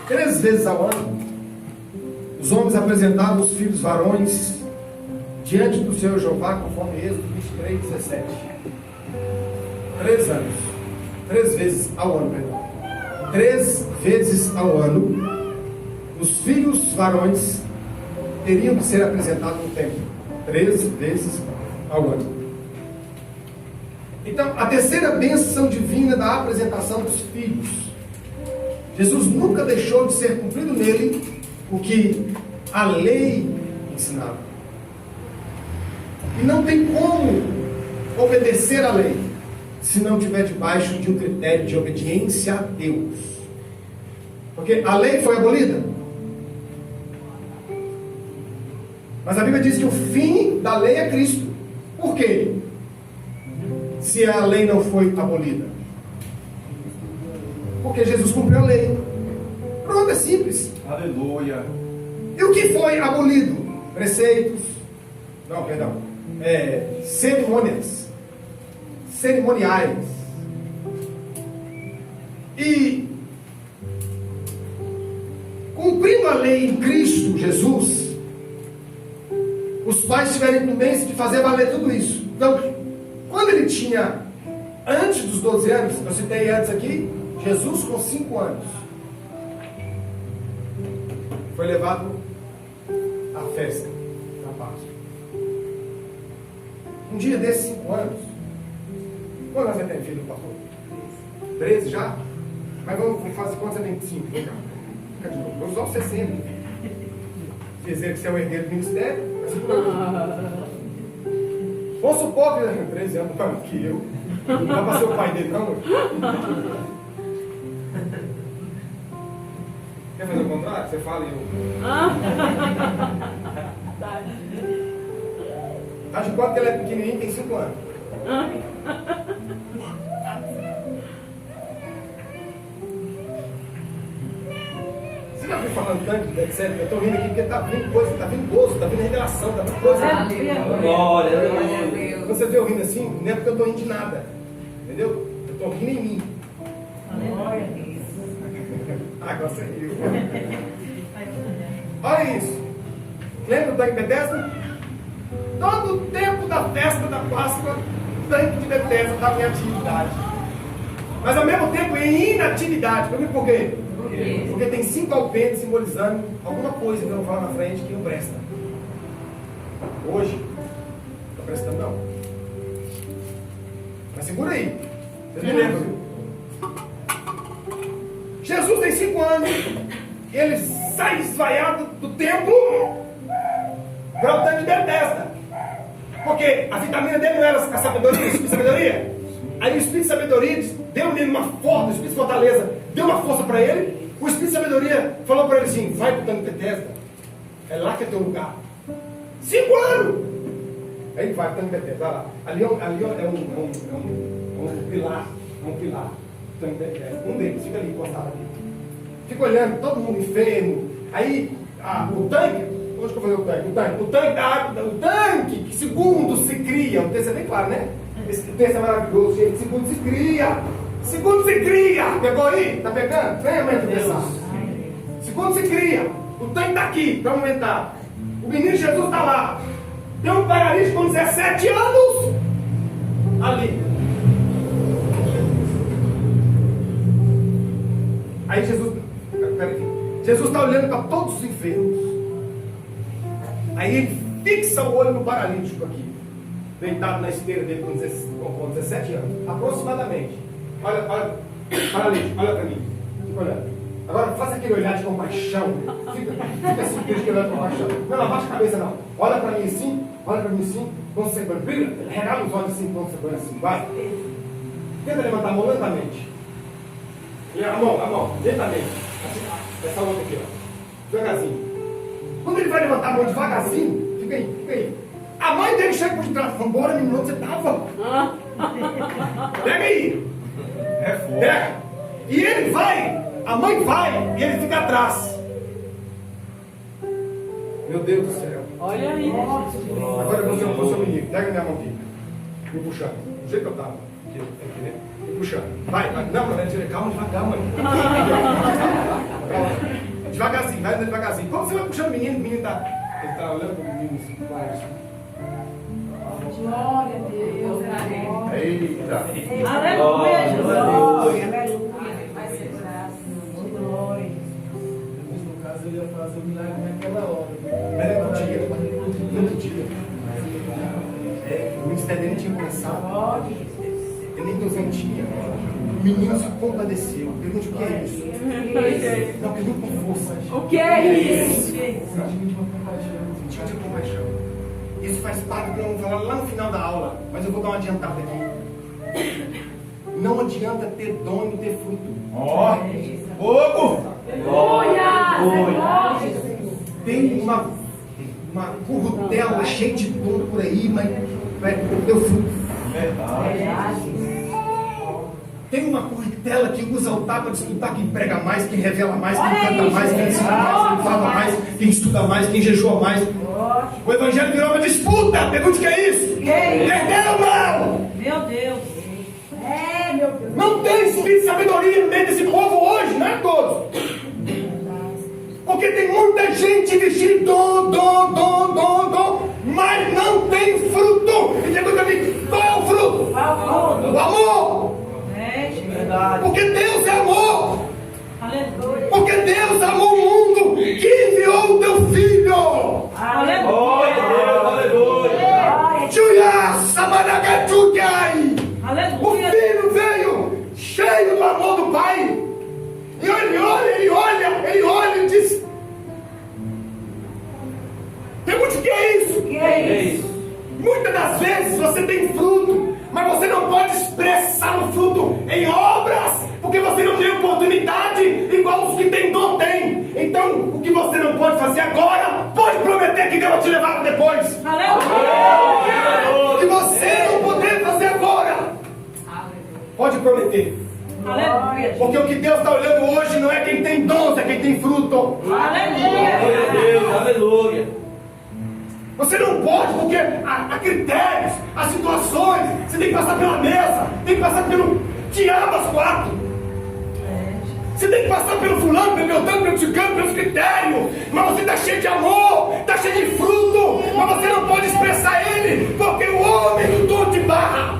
3 vezes ao ano, os homens apresentavam os filhos varões diante do Senhor Jeová, conforme Êxodo 23, 17. 3 anos. 3 vezes ao ano, perdão. 3 vezes ao ano, os filhos varões teriam que ser apresentados no templo. 3 vezes ao ano. Então, a terceira bênção divina da apresentação dos filhos. Jesus nunca deixou de ser cumprido nele o que a lei ensinava. E não tem como obedecer à lei se não estiver debaixo de um critério de obediência a Deus. Porque a lei foi abolida. Mas a Bíblia diz que o fim da lei é Cristo. Por quê? Se a lei não foi abolida? Porque Jesus cumpriu a lei. Pronto, é simples. Aleluia. E o que foi abolido? Preceitos. Não, perdão. Cerimônias. Cerimoniais. E cumprindo a lei em Cristo Jesus, os os pais tiveram prudência de fazer valer tudo isso. Então, quando ele tinha, antes dos 12 anos, eu citei antes aqui, Jesus com 5 anos, foi levado à festa da Páscoa. Um dia desses 5 anos, quando você tem filho, pastor? 13 já? Mas vamos fazer quando você tem 5? Fica de novo. Vamos usar os 60. Dizer que você é o herdeiro do ministério. Vamos supor que 13 anos mais que eu. Não dá para ser o pai dele, não? Quer fazer o contrário? Você fala e eu. Tá de conta que ele é pequenininho e tem 5 anos. Você já viu falando tanto, etc? Eu estou rindo aqui porque tá vindo coisa, tá vindo gozo, tá vindo revelação, tá vindo coisa. Glória a Deus. Quando você vê eu rindo assim, não é porque eu estou rindo de nada. Entendeu? Eu estou rindo em mim. Agora você riu. Olha isso. Lembra do tanque de Betesda? Todo o tempo da festa da Páscoa, o tanque de Betesda estava em atividade. Mas ao mesmo tempo em inatividade. Por quê? Porque tem 5 alpendres simbolizando alguma coisa que eu não falo na frente que não presta. Hoje, não está prestando não. Mas segura aí. Vocês me lembram, viu? Jesus tem 5 anos. E ele sai esvaiado do templo para o tanque de Betesda. Porque a vitamina dele não era a sabedoria, o Espírito de sabedoria. Aí o Espírito de sabedoria deu nele uma força, o Espírito de fortaleza deu uma força para ele. O Espírito de sabedoria falou para ele assim: vai para o tanque de Betesda. É lá que é teu lugar. 5 anos! Aí ele vai para o tanque de Betesda, vai lá. Ali é um pilar. Um pilar. Um deles fica ali encostado aqui. Fica olhando, todo mundo enfermo. Aí o tanque, onde que eu falei o tanque? O tanque da água, o tanque que segundo se cria, o texto é bem claro, né? Esse texto é maravilhoso, gente. Segundo se cria. Segundo se cria. Pegou aí? Tá pegando? Vem, aumenta o pensar. Segundo se cria. O tanque está aqui para aumentar. O menino Jesus está lá. Tem um paralítico com 17 anos ali. Aí Jesus está olhando para todos os enfermos. Aí ele fixa o olho no paralítico aqui, deitado na esteira dele com 17 anos, aproximadamente. Olha, paralítico, olha para mim. Fica olhando. Agora faça aquele olhar de compaixão. Fica assim, aquele olhar de compaixão. Não abaixa a cabeça não. Olha para mim assim, quando você brilha, regala os olhos assim, quando você assim, vai. Tenta levantar a mão lentamente. E a mão, lentamente. Essa outra aqui, ó. Devagarzinho. Quando ele vai levantar a mão devagarzinho, fica aí. A mãe dele chega por detrás. Vambora, menino, onde você estava? Pega aí. É fogo. Pega. E ele vai, a mãe vai, e ele fica atrás. Meu Deus do céu. Olha aí. Agora você não fosse o menino. Pega minha mão aqui. Me puxando. Do jeito que eu estava. Aqui, né? Me puxando. Vai. Não, calma, devagar, mãe. Devagarzinho, vai devagarzinho. Quando você vai puxando o menino está. Ele está olhando para o menino assim. Glória a Deus. Eita. Aleluia, Jesus. Aleluia. Vai ser graça. Glória. No caso, ele ia fazer o milagre naquela hora. Era no dia. O ministério dele tinha começado. Ele nem 2 anos tinha. O menino se compadeceu. Pergunte o que é isso? Não, pergunta com força. O que é isso? Sentimento de compaixão. Isso faz parte do que eu vou falar lá no final da aula. Mas eu vou dar uma adiantada aqui. Não adianta ter dom e ter fruto. Ó, fogo! Glória! Tem uma currutela cheia de dom por aí, mas não deu fruto. Verdade. Tem uma curritela que usa o para disputar quem prega mais, quem revela mais, quem canta mais, quem ensina mais, quem fala mais, quem estuda mais, quem jejua mais. O evangelho virou uma disputa. Pergunte o que é isso? Perderam, não! Meu Deus. Meu Deus. Não tem espírito de sabedoria no meio desse povo hoje, não é todos. Porque tem muita gente vestida dom, mas não tem fruto. E pergunta a mim, qual é o fruto? O amor. Verdade. Porque Deus é amor. Aleluia. Porque Deus amou o mundo que enviou o teu filho. Glória a Deus, aleluia. Julia Samanagatugai. O Aleluia. filho veio cheio do amor do Pai. E ele olha e diz: pergunte o que é isso? Que é isso? Muitas das vezes você tem fruto, mas você não pode expressar o fruto em obras, porque você não tem oportunidade igual os que tem dom tem. Então, o que você não pode fazer agora, pode prometer que Deus vai te levar para depois. Aleluia. O que você não puder fazer agora, pode prometer. Aleluia. Porque o que Deus está olhando hoje não é quem tem dons, é quem tem fruto. Glória a Aleluia. Deus, aleluia. Você não pode, porque há critérios, há situações. Você tem que passar pela mesa, tem que passar pelo diabo às quatro. Você tem que passar pelo fulano, pelo beltrano, pelo ciclano, pelos critérios. Mas você está cheio de amor, está cheio de fruto. Mas você não pode expressar ele, porque o homem do dom de barra.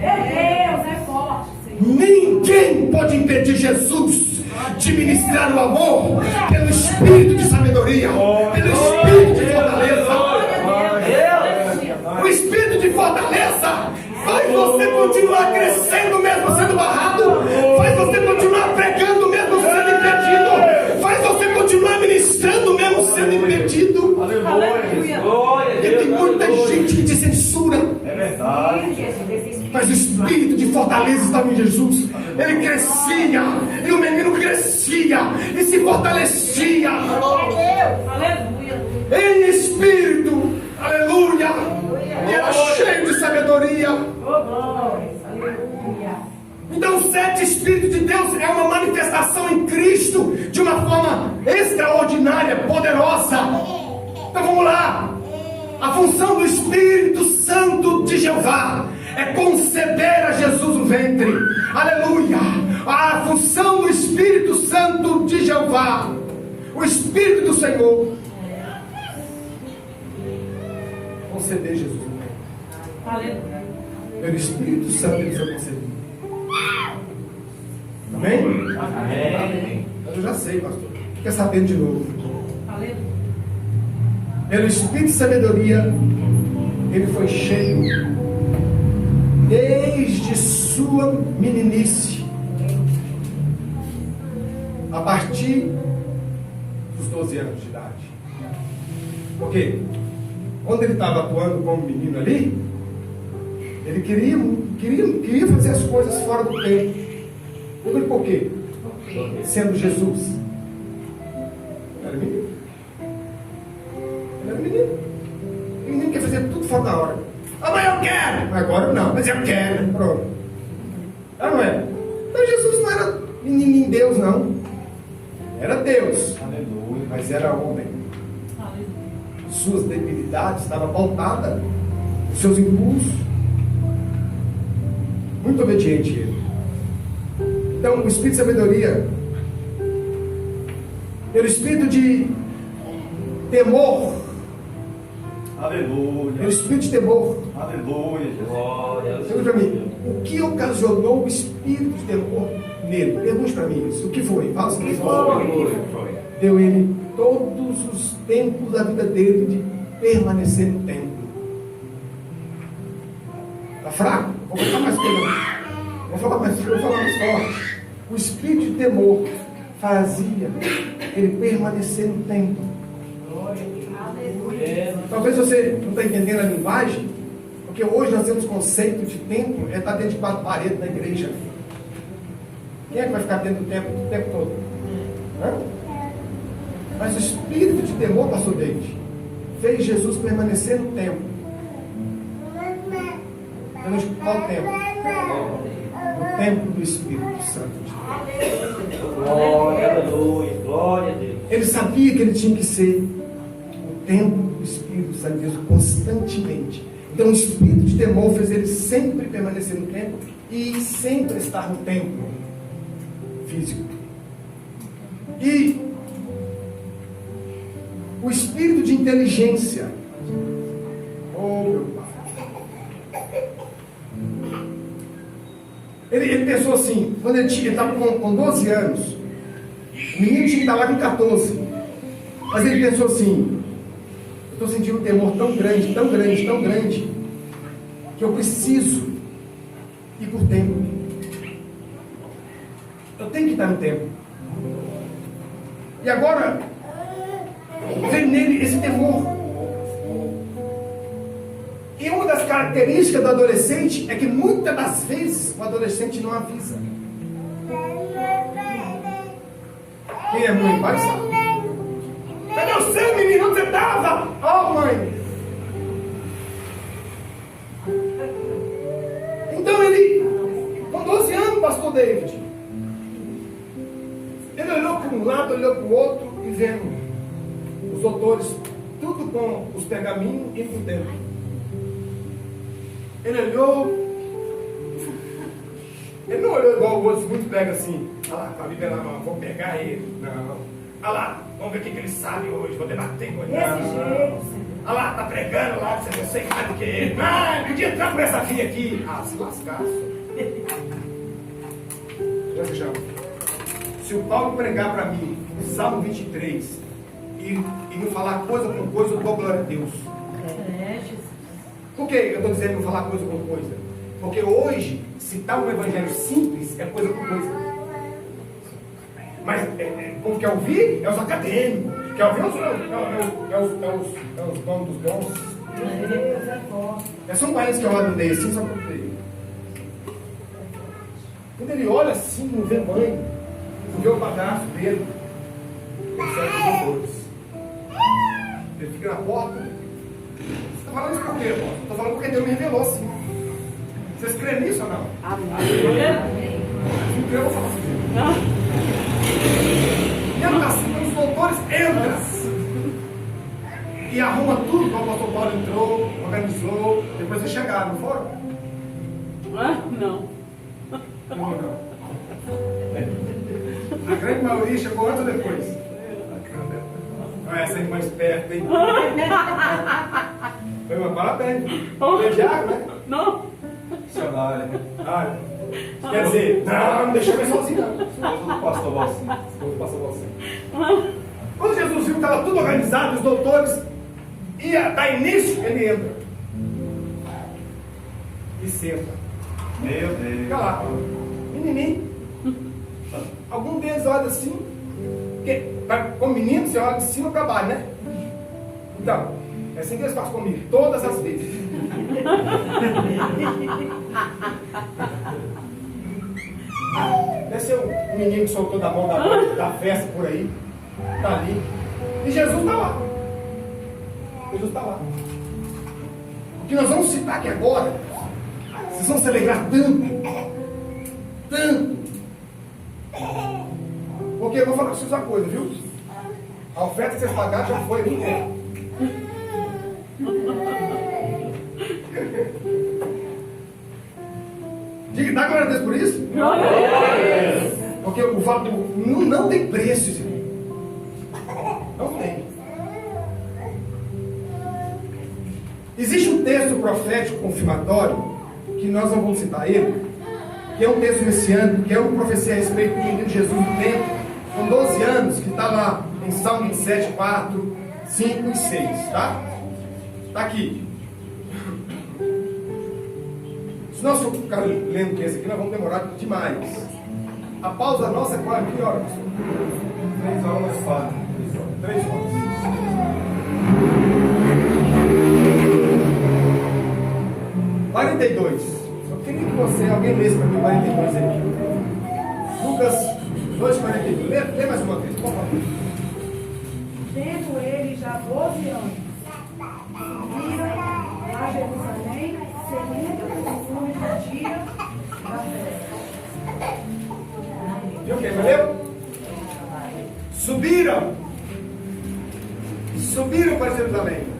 Meu Deus, é forte, Senhor. Ninguém pode impedir Jesus de ministrar o amor pelo espírito de sabedoria, pelo espírito de fortaleza. O espírito de fortaleza faz você continuar crescendo mesmo sendo barrado, faz você continuar pregando mesmo sendo impedido, faz você continuar ministrando mesmo sendo impedido. Aleluia. Glória a Porque Deus, tem muita aleluia. gente que te censura, É verdade. mas o espírito de fortaleza estava em Jesus. Ele crescia, e o menino crescia e se fortalecia Aleluia. em espírito, aleluia, e era cheio de sabedoria. Oh, glória. Aleluia. Então, o sete Espírito de Deus é uma manifestação em Cristo de uma forma extraordinária, poderosa. Então vamos lá. A função do Espírito Santo de Jeová é conceber a Jesus no ventre. Aleluia. A função do Espírito Santo de Jeová, o Espírito do Senhor, conceber Jesus no ventre. Aleluia. Pelo Espírito Santo ele foi concebido. Amém? Amém. Eu já sei, pastor. Quer saber de novo? Aleluia. Pelo Espírito de sabedoria, ele foi cheio desde sua meninice, a partir dos 12 anos de idade. Porque quando ele estava atuando como menino ali, ele queria fazer as coisas fora do tempo. Pergunte por quê? Sendo Jesus. Ele era menino. Ele era menino. O menino quer fazer tudo fora da hora. Ah, mas eu quero! Agora não, mas eu quero. Pronto. Ah, não é? Então Jesus não era menino em Deus, não. Era Deus. Aleluia. Mas era homem. Aleluia. Suas debilidades estavam voltadas, os seus impulsos. Muito obediente ele. Então, o Espírito de sabedoria, pelo Espírito de temor, Aleluia. pelo Espírito de temor. Aleluia. Glória a Pergunte para Deus. mim, o que ocasionou o Espírito de temor nele? Pergunte para mim isso. O que foi? Fala assim. Que foi? Deu ele todos os tempos da vida dele de permanecer no templo. Está fraco? Vou falar mais coisa. Vou falar mais forte. O espírito de temor fazia ele permanecer no templo. Talvez você não está entendendo a linguagem, porque hoje nós temos conceito de templo, é estar dentro de quatro paredes da igreja. Quem é que vai ficar dentro do templo o tempo todo? Hã? Mas o espírito de temor, pastor David, fez Jesus permanecer no templo. Qual templo? O templo do Espírito Santo de Deus. Glória, aleluia. Glória a Deus. Ele sabia que ele tinha que ser o templo do Espírito Santo de Deus constantemente. Então o espírito de temor fez ele sempre permanecer no templo e sempre estar no templo físico. E o espírito de inteligência Ele pensou assim, quando ele estava com 12 anos, o menino tinha que estar lá com 14. Mas ele pensou assim, eu estou sentindo um temor tão grande, tão grande, tão grande, que eu preciso ir por tempo. Eu tenho que estar no tempo. E agora, vem nele esse temor. E uma das características do adolescente é que muitas das vezes o adolescente não avisa. Quem é mãe vai saber. Cadê você, menino? Onde você estava? Oh, mãe. Então ele, com 12 anos, pastor David, ele olhou para um lado, olhou para o outro e vendo os doutores, tudo com os pergaminhos e por dentro. Ele olhou, ele não olhou igual o outro, muito pega assim, olha lá, com a Bíblia na mão, vou pegar ele, não. Olha lá, vamos ver o que ele sabe hoje, vou debater com ele. Olha lá, tá pregando lá, você sei mais do que ele. Ah, podia entrar por essa via aqui. Ah, se lascar, senhor. Se o Paulo pregar para mim o Salmo 23 e não falar coisa com coisa, eu dou glória a Deus. Por que eu estou dizendo não falar coisa com coisa? Porque hoje, se está um evangelho simples, é coisa com coisa. Mas o povo quer ouvir é os acadêmicos, quer ouvir os donos dos dons. São parentes que eu olho assim, só para ver. Quando ele olha assim, não vê mãe, não vê o padrasto dele, ele serve os doutores. Ele fica na porta. Você está falando isso por quê, irmão? Estou falando porque Deus me revelou assim. Vocês creem nisso ou não? Amém. Se não creem, eu vou falar assim. E assim, os doutores entram e arruma tudo, como o pastor Paulo entrou, organizou, depois eles chegaram, não foram? Não. Não. A grande maioria chegou antes ou depois? Essa irmã esperta, hein? Foi uma parabéns. Foi diário, né? Não. Missionário. Quer dizer, não deixou eu sozinho, não. Esposo do pastor Valcinho. Quando Jesus viu que estava tudo organizado, os doutores ia dar início, ele entra. E senta. Meu Deus. Fica lá, menininho. Algum deles olha assim, porque como menino você olha de cima para baixo, né? Então, é assim que eles fazem comigo, todas as vezes. Deve ser um menino que soltou da mão da festa por aí, está ali. E Jesus está lá. Jesus está lá. O que nós vamos citar aqui agora, vocês vão se alegrar tanto, tanto. Porque eu vou falar para vocês uma coisa, viu? A oferta que vocês pagaram já foi muito tempo. Diga, dá glória a Deus por isso? Porque o valor não tem preço, irmão. Não tem. Existe um texto profético confirmatório, que nós não vamos citar ele, que é um texto messiânico, que é uma profecia a respeito do menino Jesus no templo, com 12 anos, que está lá em Salmo 27, 4, 5 e 6, tá? Está aqui. Se nós for ficar lendo esse aqui, nós vamos demorar demais. A pausa nossa é quase que horas? 3 horas, 4. 3 horas. Eu queria que você, alguém lesse para mim 42 aqui. Lucas 2,42. Lê mais uma vez, por favor. Tendo ele já 12 anos, subiram a Jerusalém, seguindo o costume do dia da festa. Viu o que? Valeu? Subiram para Jerusalém.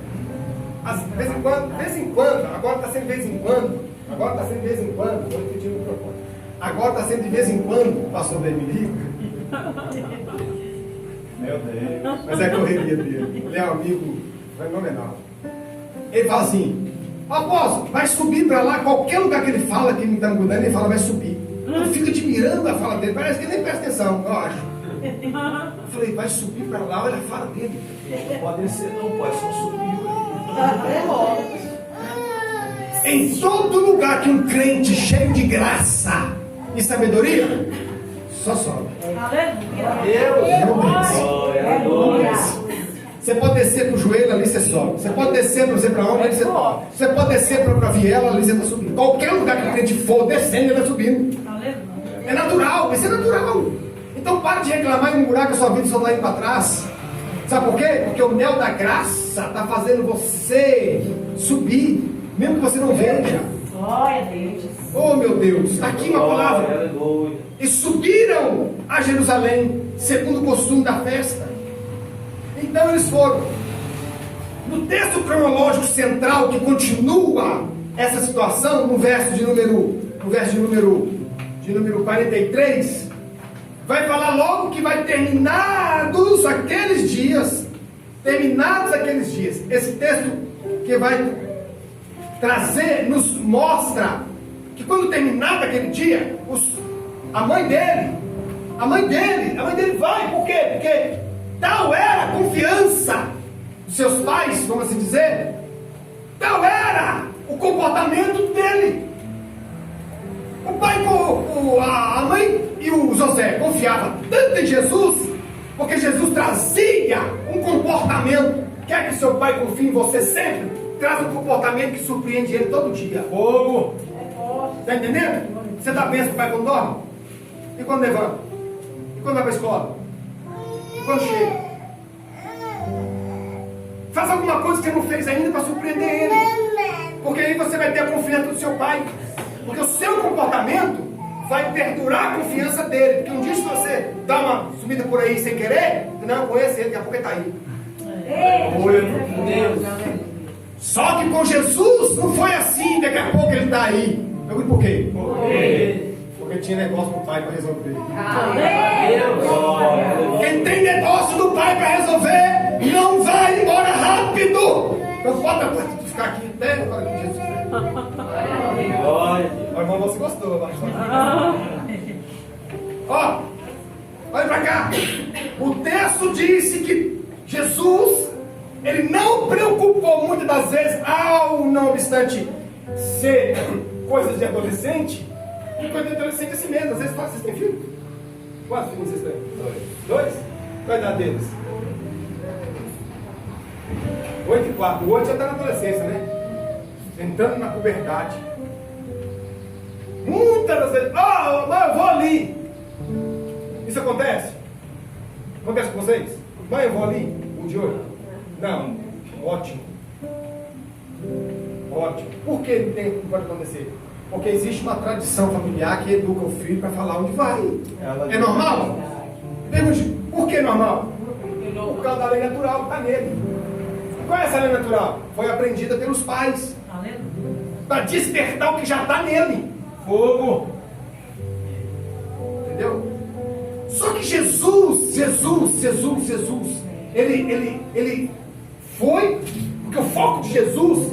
De vez em quando, agora está sendo de vez em quando, vou repetir o microfone. Agora está sendo de vez em quando, pastor da Emily. Meu Deus. Mas é a correria dele. Ele é um amigo fenomenal. Ele fala assim: apóstolo, vai subir para lá, qualquer lugar que ele fala, que me está mudando, ele fala, vai subir. Eu fico admirando a fala dele, parece que nem presta atenção, eu acho. Eu falei, vai subir para lá, olha a fala dele. Não pode descer, não, pode só subir. Em todo lugar que um crente cheio de graça e sabedoria, só sobe. Não desce. Glória, aleluia. Você pode descer para o joelho, ali você sobe. Você pode descer para a ombro, ali você sobe. Você pode descer para a viela, ali você está subindo. Qualquer lugar que o crente for descendo, ele vai subindo. É natural, isso é natural. Então para de reclamar e murmurar que a sua vida só está indo para trás. Sabe por quê? Porque o mel da graça está fazendo você subir, mesmo que você não veja. Glória a Deus. Oh meu Deus, está aqui uma Glória, palavra. aleluia. E subiram a Jerusalém, segundo o costume da festa. Então eles foram. No texto cronológico central que continua essa situação, no verso de número 43, vai falar logo que vai terminados aqueles dias. Esse texto que vai trazer, nos mostra que quando terminado aquele dia, a mãe dele vai, por quê? Porque tal era a confiança dos seus pais, vamos assim dizer, tal era o comportamento dele. O pai, a mãe e o José confiavam tanto em Jesus, porque Jesus trazia um comportamento. Quer que seu pai confie em você sempre? Traz um comportamento que surpreende ele todo dia. Fogo! Está entendendo? Você dá bênção pro pai quando dorme? E quando levanta? E quando vai para a escola? E quando chega? Faz alguma coisa que você não fez ainda para surpreender ele. Porque aí você vai ter a confiança do seu pai. Porque o seu comportamento vai perdurar a confiança dele. Porque um dia se você dá uma sumida por aí sem querer, não conhece ele, daqui a pouco ele está aí. Só que com Jesus não foi assim, daqui a pouco ele está aí. Pergunta por quê? Porque tinha negócio do pai para resolver. Quem tem negócio do pai para resolver, não vai embora rápido. Então bota para ficar aqui até agora que Jesus vem. Glória. Irmão, você gostou, vai. Ó, olha para cá. O texto disse que Jesus, ele não preocupou muitas das vezes, não obstante ser coisas de adolescente, e coisa de adolescente é assim mesmo. Às vezes vocês têm filho? Quantos filhos vocês têm? Dois? Qual a idade deles? 8 e 4. O outro já está na adolescência, né? Entrando na puberdade. Muitas das vezes, mãe, eu vou ali. Isso acontece? Acontece com vocês? Mãe, eu vou ali. Um de olho? Não. Ótimo. Por que não pode acontecer? Porque existe uma tradição familiar que educa o filho para falar onde vai. É normal? Pergunte, por que normal? Por causa da lei natural que está nele. Qual é essa lei natural? Foi aprendida pelos pais. Para despertar o que já está nele. Fogo! Entendeu? Só que Jesus, ele foi, porque o foco de Jesus,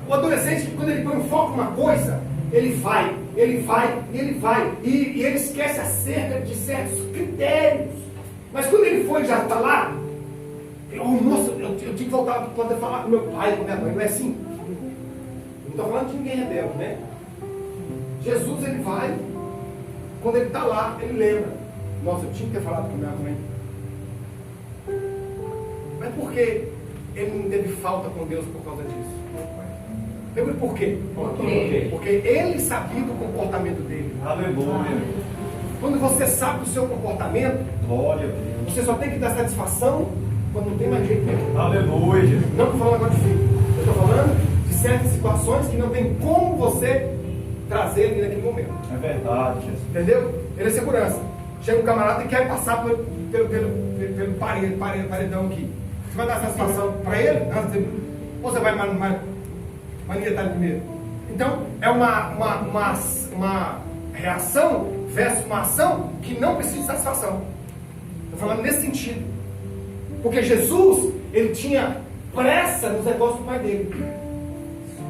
o adolescente, quando ele põe o foco numa coisa, ele vai, e ele esquece acerca de certos critérios. Mas quando ele foi, já está lá, nossa, eu tinha que voltar para poder falar com meu pai, com minha mãe, não é assim? Não estou falando de ninguém rebelde, né? Jesus, ele vai, quando ele está lá, ele lembra, nossa, eu tinha que ter falado com minha mãe. Mas por que ele não teve falta com Deus por causa disso? Pergunta por quê? Porque ele sabia do comportamento dele. Aleluia! Quando você sabe do seu comportamento, Glória a Deus! você só tem que dar satisfação quando não tem mais jeito mesmo. Aleluia! Não estou falando agora de filho. Eu estou falando de certas situações que não tem como você trazer ele naquele momento. É verdade, Jesus. Entendeu? Ele é segurança. Chega um camarada e quer passar pelo paredão aqui. Você vai dar satisfação para ele? Ou você vai manietar primeiro? Então, é uma reação versus uma ação que não precisa de satisfação. Estou falando nesse sentido. Porque Jesus, ele tinha pressa nos negócios do pai dele.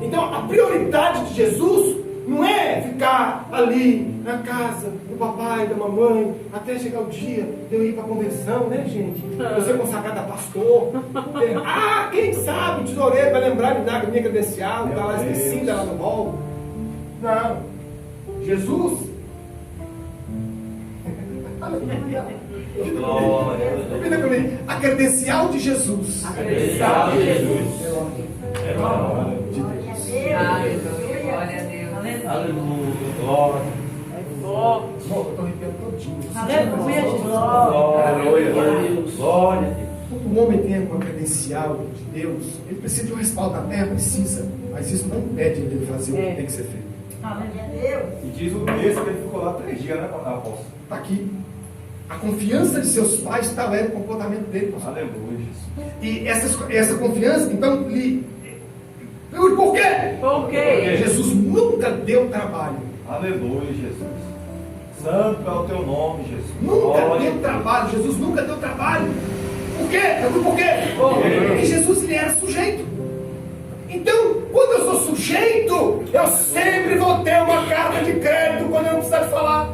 Então, a prioridade de Jesus Não é ficar ali na casa do papai, da mamãe, até chegar o dia de eu ir para a convenção, né, gente? Eu ser consagrado a pastor. Quem sabe, tesoureiro, vai lembrar de dar a minha credencial, está lá esquecida lá no hall. Não. Jesus. Repita comigo. A credencial de Jesus. A credencial de Jesus. É glória de Deus. Glória a Deus. Aleluia. Glória. Eu estou arrepiando todinho. Aleluia, Jesus. Glória a Deus. Glória a Deus. O homem tem uma credencial de Deus. Ele precisa de um respaldo da terra, precisa. Mas isso não impede ele de fazer o que tem que ser feito. Aleluia. E diz o texto que ele ficou lá 3 dias, né, apóstolo? Está aqui. A confiança de seus pais tal era o comportamento dele, pastor. Aleluia, Jesus. E essa confiança, então, por quê? Por Porque quê? Jesus nunca deu trabalho. Aleluia, Jesus. Santo é o teu nome, Jesus. Nunca Glória deu trabalho. Jesus nunca deu trabalho. Por quê? Por quê? quê? Porque Jesus ele era sujeito. Então, quando eu sou sujeito, eu sempre vou ter uma carta de crédito quando eu não precisar de falar.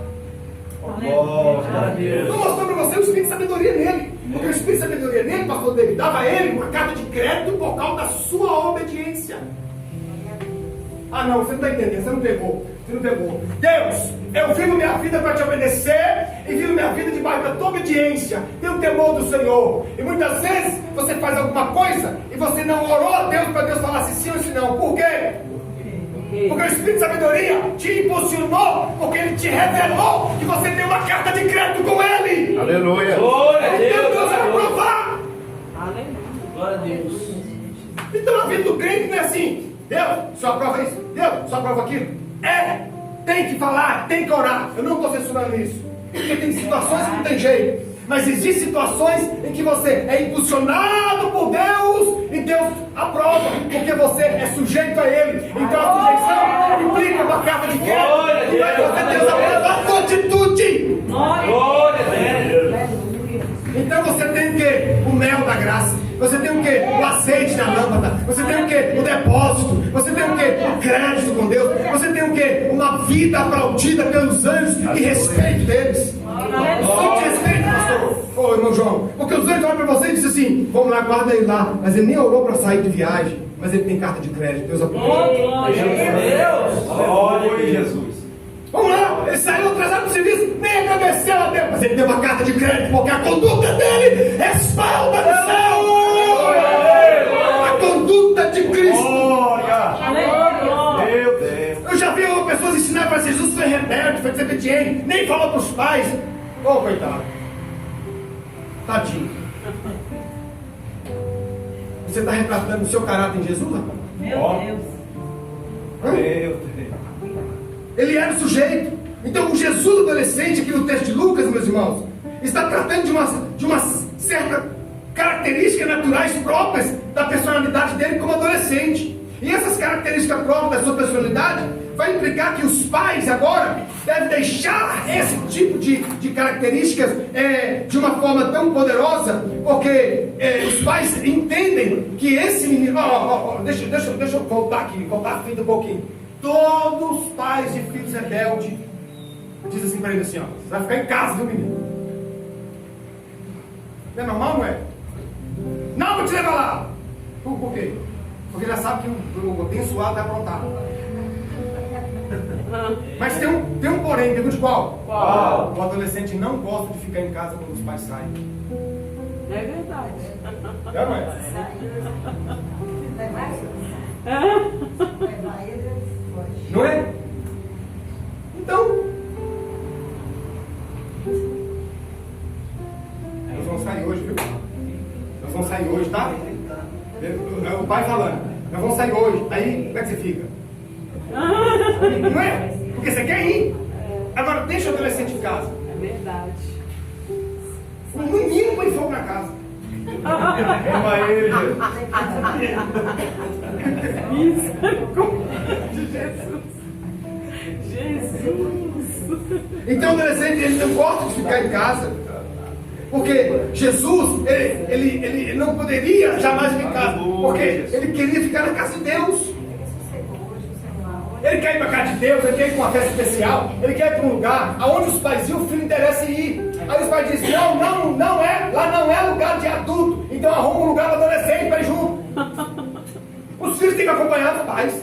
Glória a Deus. Estou mostrando para você o espírito de sabedoria nele. Porque o espírito de sabedoria nele, pastor David, dava a ele uma carta de crédito por causa da sua obediência. Não, você não está entendendo, você não pegou. Deus, eu vivo minha vida para te obedecer e vivo minha vida debaixo da tua obediência. Tenho temor do Senhor. E muitas vezes você faz alguma coisa e você não orou a Deus para Deus falar se sim ou se não. Por quê? Porque o Espírito de Sabedoria te impulsionou, porque ele te revelou que você tem uma carta de crédito com ele. Aleluia. Glória a Então Deus. Deus vai provar. Aleluia. Glória a Deus. Então a vida do crente não é assim. Deus, só aprova isso. Deus, só aprova aquilo. Tem que falar, tem que orar. Eu não estou censurando isso. Porque tem situações que não tem jeito. Mas existem situações em que você é impulsionado por Deus e Deus aprova, porque você é sujeito a Ele. Então a sujeição implica uma carta de crédito que vai fazer Deus aprovar a tua atitude. Glória a Deus. Então você tem o quê? O mel da graça. Você tem o quê? O azeite da lâmpada. Você tem o quê? O depósito. Você tem o quê? O crédito com Deus. Você tem o quê? Uma vida aplaudida pelos anjos e respeito deles. Não te respeito, pastor. Ô, irmão João. Porque os anjos olham para você e dizem assim: vamos lá, guarda ele lá. Mas ele nem orou para sair de viagem. Mas ele tem carta de crédito. Deus aprova. Glória a Deus. Aleluia, Jesus. Vamos lá, ele saiu atrasado do serviço, nem agradeceu a Deus, mas ele deu uma carta de crédito, porque a conduta dele respalda no céu. A conduta de Cristo. Glória. Meu Deus. Eu já vi pessoas ensinar para Jesus foi rebelde, foi desobediente, nem falou para os pais. Coitado. Tadinho. Você está retratando o seu caráter em Jesus, rapaz? Meu Deus. Hã? Meu Deus. Ele era o sujeito. Então o Jesus adolescente, aqui no texto de Lucas, meus irmãos, está tratando de uma certa características naturais próprias da personalidade dele como adolescente. E essas características próprias da sua personalidade vai implicar que os pais agora devem deixar esse tipo de características de uma forma tão poderosa, porque os pais entendem que esse menino... Deixa eu voltar a fita um pouquinho. Todos os pais de filhos rebeldes dizem assim para ele assim, ó: você vai ficar em casa, viu, menino? Não é normal, não é? Não, vou te levar lá. Por quê? Porque já sabe que o abençoado vai aprontar. Mas tem um porém, pergunte qual? Qual? O adolescente não gosta de ficar em casa quando os pais saem. É verdade. É, não é? Não é? Então, nós vamos sair hoje, viu? Nós vamos sair hoje, tá? É o pai falando, nós vamos sair hoje. Aí, como é que você fica? Não é? Porque você quer ir. Agora, deixa o adolescente em casa. É verdade. O menino põe fogo na casa. Ama ele, Jesus. Jesus. Então o adolescente ele não gosta de ficar em casa, porque Jesus ele não poderia jamais ficar, porque ele queria ficar na casa de Deus. Ele quer ir para a casa de Deus, ele quer ir para uma festa especial, ele quer ir para um lugar aonde os pais e o filho interessa em ir. Aí os pais dizem, não é, lá não é lugar de adulto, então arruma um lugar para adolescente para ir junto. Os filhos têm que acompanhar os pais.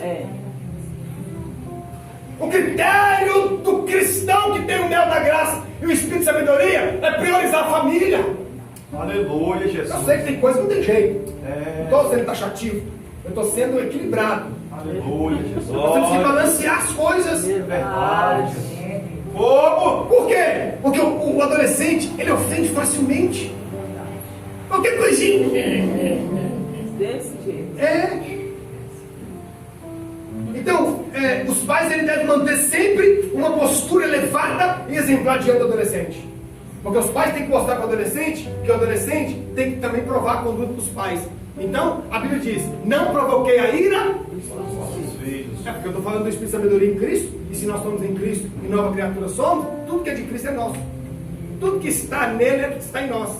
O critério do cristão que tem o mel da graça e o espírito de sabedoria é priorizar a família. Aleluia, Jesus. Eu sei que tem coisa que não tem jeito. É. Não estou sendo taxativo. Eu estou sendo equilibrado. Aleluia, Jesus. Nós temos que balancear as coisas. Verdade. Como? Por quê? Porque o adolescente, ele ofende facilmente. Qualquer coisinha. Desse jeito. Então, os pais ele devem manter sempre uma postura elevada e exemplar diante do adolescente. Porque os pais têm que mostrar para o adolescente que o adolescente tem que também provar a conduta dos pais. Então, a Bíblia diz, não provoquei a ira. É porque eu estou falando do Espírito de Sabedoria em Cristo. E se nós estamos em Cristo e nova criatura somos, tudo que é de Cristo é nosso. Tudo que está nele é que está em nós.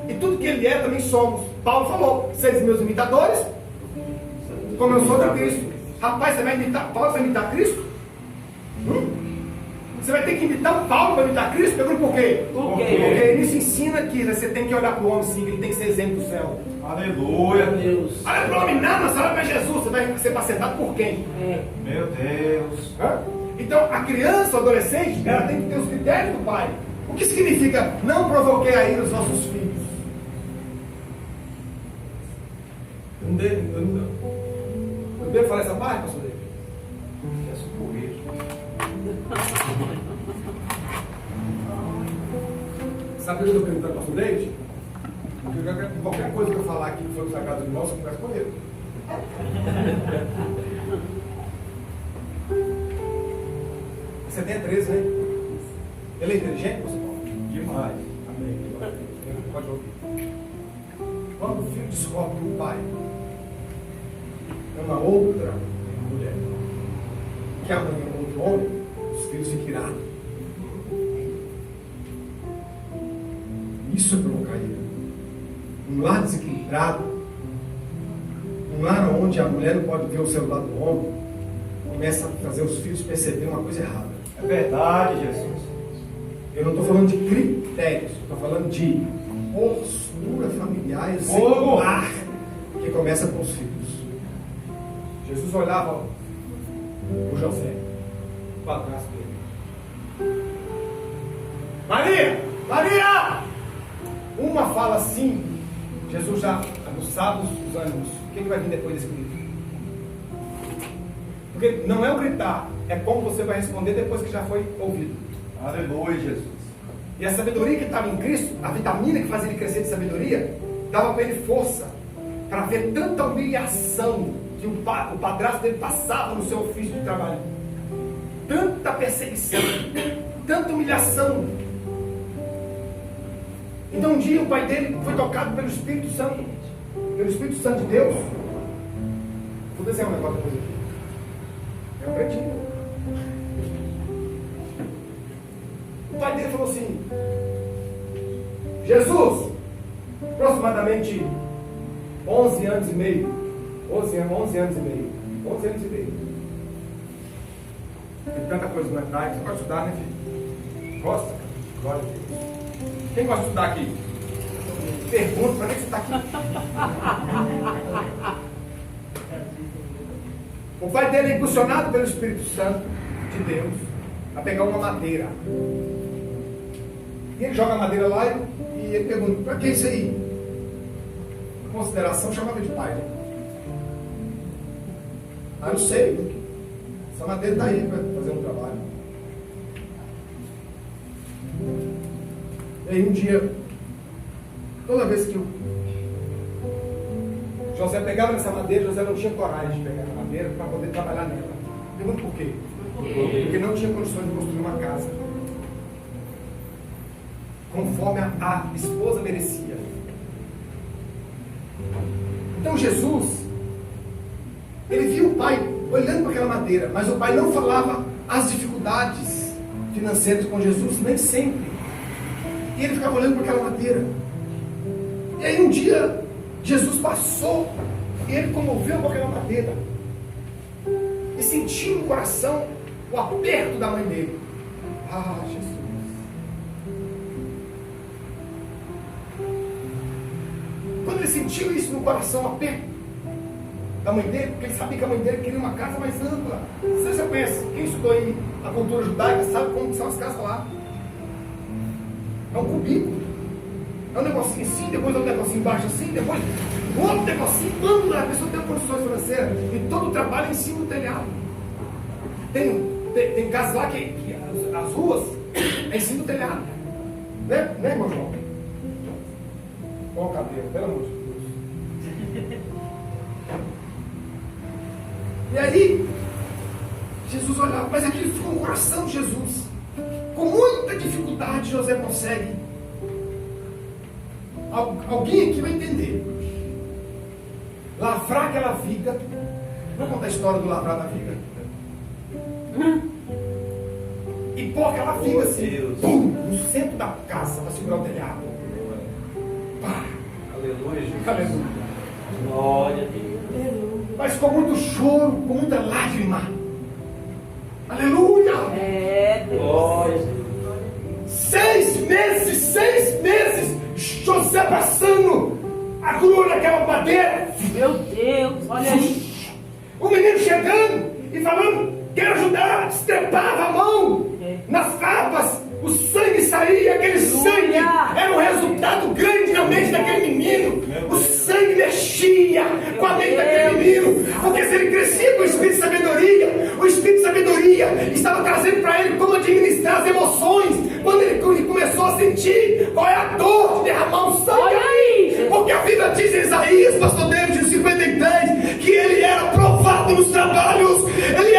E tudo que ele é também somos. Paulo falou, seis meus imitadores, como eu sou de Cristo. Rapaz, você vai imitar Paulo para imitar Cristo? Você vai ter que imitar o Paulo para imitar Cristo? Pergunta por quê? Por quê? Porque ele nos ensina que você tem que olhar para o homem sim, ele tem que ser exemplo do céu. Aleluia. Deus. Olha para o homem, não, mas olha para Jesus, você vai ser pacetado por quem? Meu Deus. Então, a criança, o adolescente, ela tem que ter os critérios do pai. O que significa não provoquei a ira os nossos filhos? Eu devo falar essa parte, pastor David? É socorrer. Sabe o que eu estou perguntando ao pastor David? Porque qualquer coisa que eu falar aqui que for sacado de nós, eu converso com ele. Você tem 13, né? Ele é inteligente, pastor Paulo? Demais. Amém. Pode ouvir. Quando o filho descobre que o pai é uma outra mulher, que a mãe é outro homem, os filhos ficam irados. Isso é provocar ira. Um lar desequilibrado, um lar onde a mulher não pode ver o celular do homem, começa a fazer os filhos perceber uma coisa errada. É verdade, Jesus. Eu não estou falando de critérios, estou falando de postura familiar exemplar que começa com os filhos. Jesus olhava o José, o padrasto dele. Maria! Maria! Uma fala assim, Jesus já aguçava os ânimos. O que vai vir depois desse grito? Porque não é o gritar, é como você vai responder depois que já foi ouvido. Aleluia, Jesus. E a sabedoria que estava em Cristo, a vitamina que fazia ele crescer de sabedoria, dava para ele força para ver tanta humilhação que o padrasto dele passava no seu ofício de trabalho. Tanta perseguição, tanta humilhação. Então um dia o pai dele foi tocado pelo Espírito Santo de Deus. Vou desenhar um negócio depois aqui. É um pretinho. O pai dele falou assim: Jesus, aproximadamente 11 anos e meio. 11 anos e meio. Tem tanta coisa no hebraico. Você pode estudar, né, filho? Gosta? Glória a Deus. Quem gosta de estudar aqui? Pergunta, para que você está aqui? O pai dele é impulsionado pelo Espírito Santo de Deus a pegar uma madeira. E ele joga a madeira lá e ele pergunta: para que isso aí? A consideração chamava de pai, né? Ah, não sei. Essa madeira está aí para fazer um trabalho. E aí um dia, toda vez que José pegava nessa madeira, José não tinha coragem de pegar a madeira para poder trabalhar nela. Pergunta por quê? Porque não tinha condições de construir uma casa conforme a esposa merecia. Então Jesus, ele viu o pai olhando para aquela madeira, mas o pai não falava as dificuldades financeiras com Jesus, nem sempre. E ele ficava olhando para aquela madeira. E aí um dia Jesus passou e ele comoveu com aquela madeira. E sentiu no coração o aperto da mãe dele. Ah, Jesus. Quando ele sentiu isso no coração, o aperto da mãe dele, porque ele sabia que a mãe dele queria uma casa mais ampla. Você conhece, quem estudou aí a cultura judaica sabe como são as casas lá. É um cubículo. É um negocinho assim, depois é um negocinho embaixo assim, depois outro negocinho. Quando a pessoa tem condições financeiras e todo o trabalho é em cima do telhado. Tem casas lá que as ruas é em cima do telhado. Né, irmão João? Olha o cabelo, pelo amor de Deus. E aí, Jesus olhava, mas aquilo ficou no coração de Jesus. Com muita dificuldade, José consegue. Alguém aqui vai entender. Lavrar aquela viga. Vamos contar a história do lavrar da viga. E pôr aquela viga assim, pum, no centro da casa para segurar o telhado. Pá. Aleluia, Jesus. Aleluia. Glória a Deus. Mas com muito choro, com muita lágrima. Aleluia! Glória a Deus. 6 meses, José passando a crua naquela madeira. Meu Deus, olha aí. O menino chegando e falando, quero ajudar, estrepava a mão nas farpas, o sangue saía, aquele sangue era um resultado grande na mente daquele menino. O sangue mexia com a mente daquele menino, porque se ele crescia com o espírito de sabedoria, o espírito de sabedoria estava trazendo para ele como administrar as emoções. Quando ele começou a sentir qual é a dor de derramar o sangue aí, porque a Bíblia diz em Isaías, pastor David, no 53, que ele era provado nos trabalhos, ele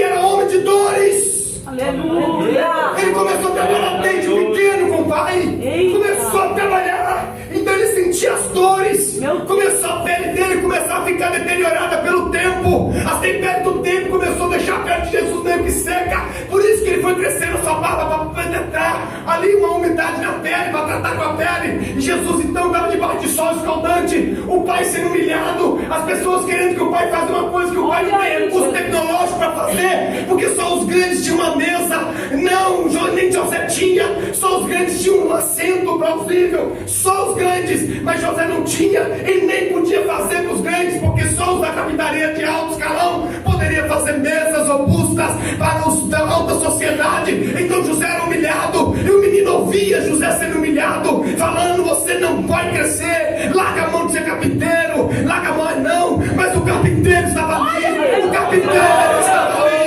era homem de dores. Aleluia. Ele começou a trabalhar desde pequeno com o pai. Eita. Começou a trabalhar. Então ele sentia as dores. Começou a pele dele começar a ficar deteriorada pelo tempo. A temperatura do tempo começou a deixar a pele de Jesus meio que seca. Por isso que ele foi crescendo sua barba para penetrar ali uma umidade na pele, para tratar com a pele. E Jesus então estava debaixo de sol escaldante. O pai sendo humilhado. As pessoas querendo que o pai faça uma coisa que o pai não tem recurso tecnológico para fazer. Porque só os grandes tinham uma mesa. Não, nem José tinha. Só os grandes tinham um assento plausível. Só os grandes. Mas José não tinha. Ele nem podia fazer para os grandes. Porque só os da capitania de alto escalão poderia fazer mesas robustas para os da alta sociedade. Então José era humilhado. E o menino ouvia José sendo humilhado, falando: você não vai crescer. Larga a mão de ser carpinteiro. Larga a mão, não. Mas o carpinteiro estava ali. O carpinteiro estava ali.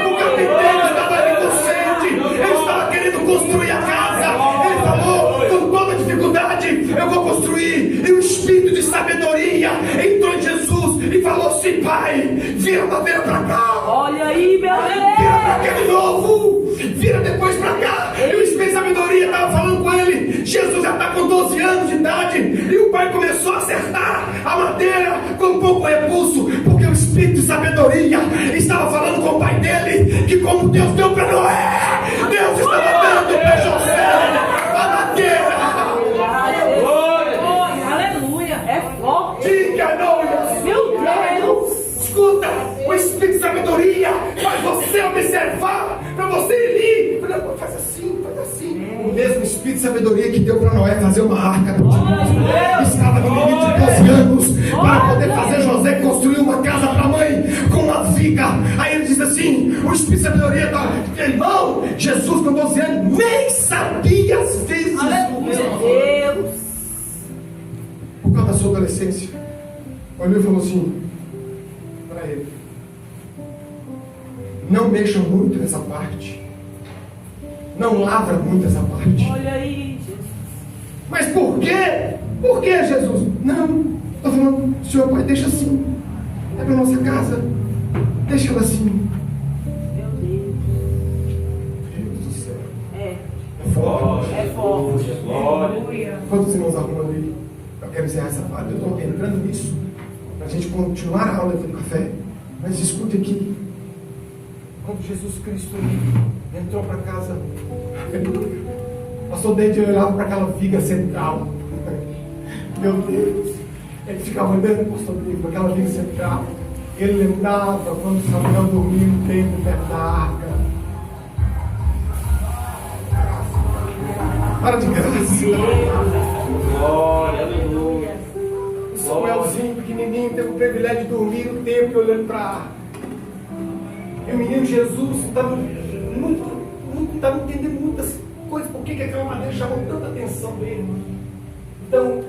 O carpinteiro estava ali consciente. Ele estava querendo construir a casa. Ele falou: com toda dificuldade eu vou construir. E o espírito de sabedoria entrou em Jesus e falou assim: pai, vira a madeira para cá. Olha aí, meu Deus. Vira para cá de novo. Vira depois para cá. E o espírito de sabedoria estava falando com ele. Jesus já está com 12 anos de idade. E o pai começou a acertar a madeira com um pouco repulso, porque o espírito de sabedoria estava falando com o pai dele que, como Deus deu para Noé, Deus estava dando para José a madeira. Aleluia. É forte. Diga não, Meu Deus. escuta, o espírito de sabedoria faz você observar, para você ir ali. Faz assim, faz assim. O mesmo espírito de sabedoria que deu para Noé fazer uma arca para o dilúvio estava no limite de 12 anos para poder fazer José construir uma casa para a mãe com uma viga. Aí ele diz assim: o espírito de sabedoria da irmão, Jesus com 12 anos nem sabia às vezes. Meu Deus. Por causa da sua adolescência, olhou e falou assim para ele: não mexa muito nessa parte, não lavra muito essa parte. Olha aí, Jesus. Mas por quê? Por que, Jesus? Não, estou falando, senhor pai, deixa assim, é para nossa casa, deixa ela assim. Meu Deus. Deus do céu, É forte. forte. Glória. Quantos irmãos arrumam ali? Eu quero encerrar essa parte, eu estou entrando nisso para a gente continuar a aula aqui do café. Mas escute aqui, quando Jesus Cristo entrou para casa, pastor Dente olhava para aquela viga central. Meu Deus, ele ficava olhando, pastor Dente, para aquela viga central. Ele lembrava quando Samuel dormia no templo perto da arca. Para de graça. Glória, aleluia. O Samuelzinho pequenininho teve o privilégio de dormir no templo olhando para a arca. E o menino Jesus estava entendendo muitas coisas. Por que aquela madeira chamou tanta atenção dele? Então,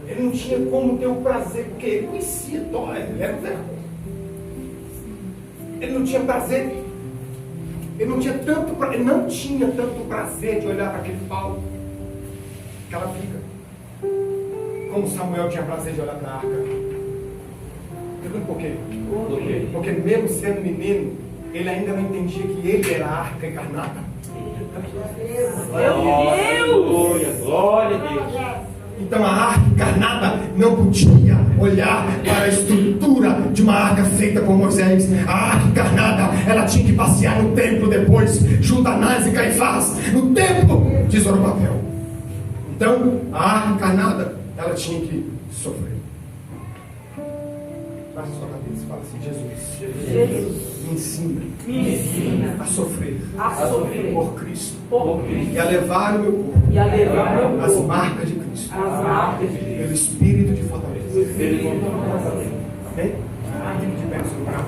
ele não tinha como ter o prazer, porque ele conhecia Tó, ele era um verbo. Ele não tinha prazer. Ele não tinha tanto prazer de olhar para aquele pau, aquela viga, como Samuel tinha prazer de olhar para a arca. Pergunta por quê? Porque mesmo sendo menino, ele ainda não entendia que ele era a arca encarnada. Aleluia, glória a Deus. Então a arca encarnada não podia olhar para a estrutura de uma arca feita por Moisés. A arca encarnada, ela tinha que passear no templo depois, junto a Anás e Caifás, no templo de Zorobabel. Então a arca encarnada, ela tinha que sofrer. Baixa sua cabeça e fala assim: Jesus, me ensina a sofrer por Cristo, e a levar o meu corpo as marcas de Cristo, pelo Espírito de fortaleza. Amém? De pé no seu lugar.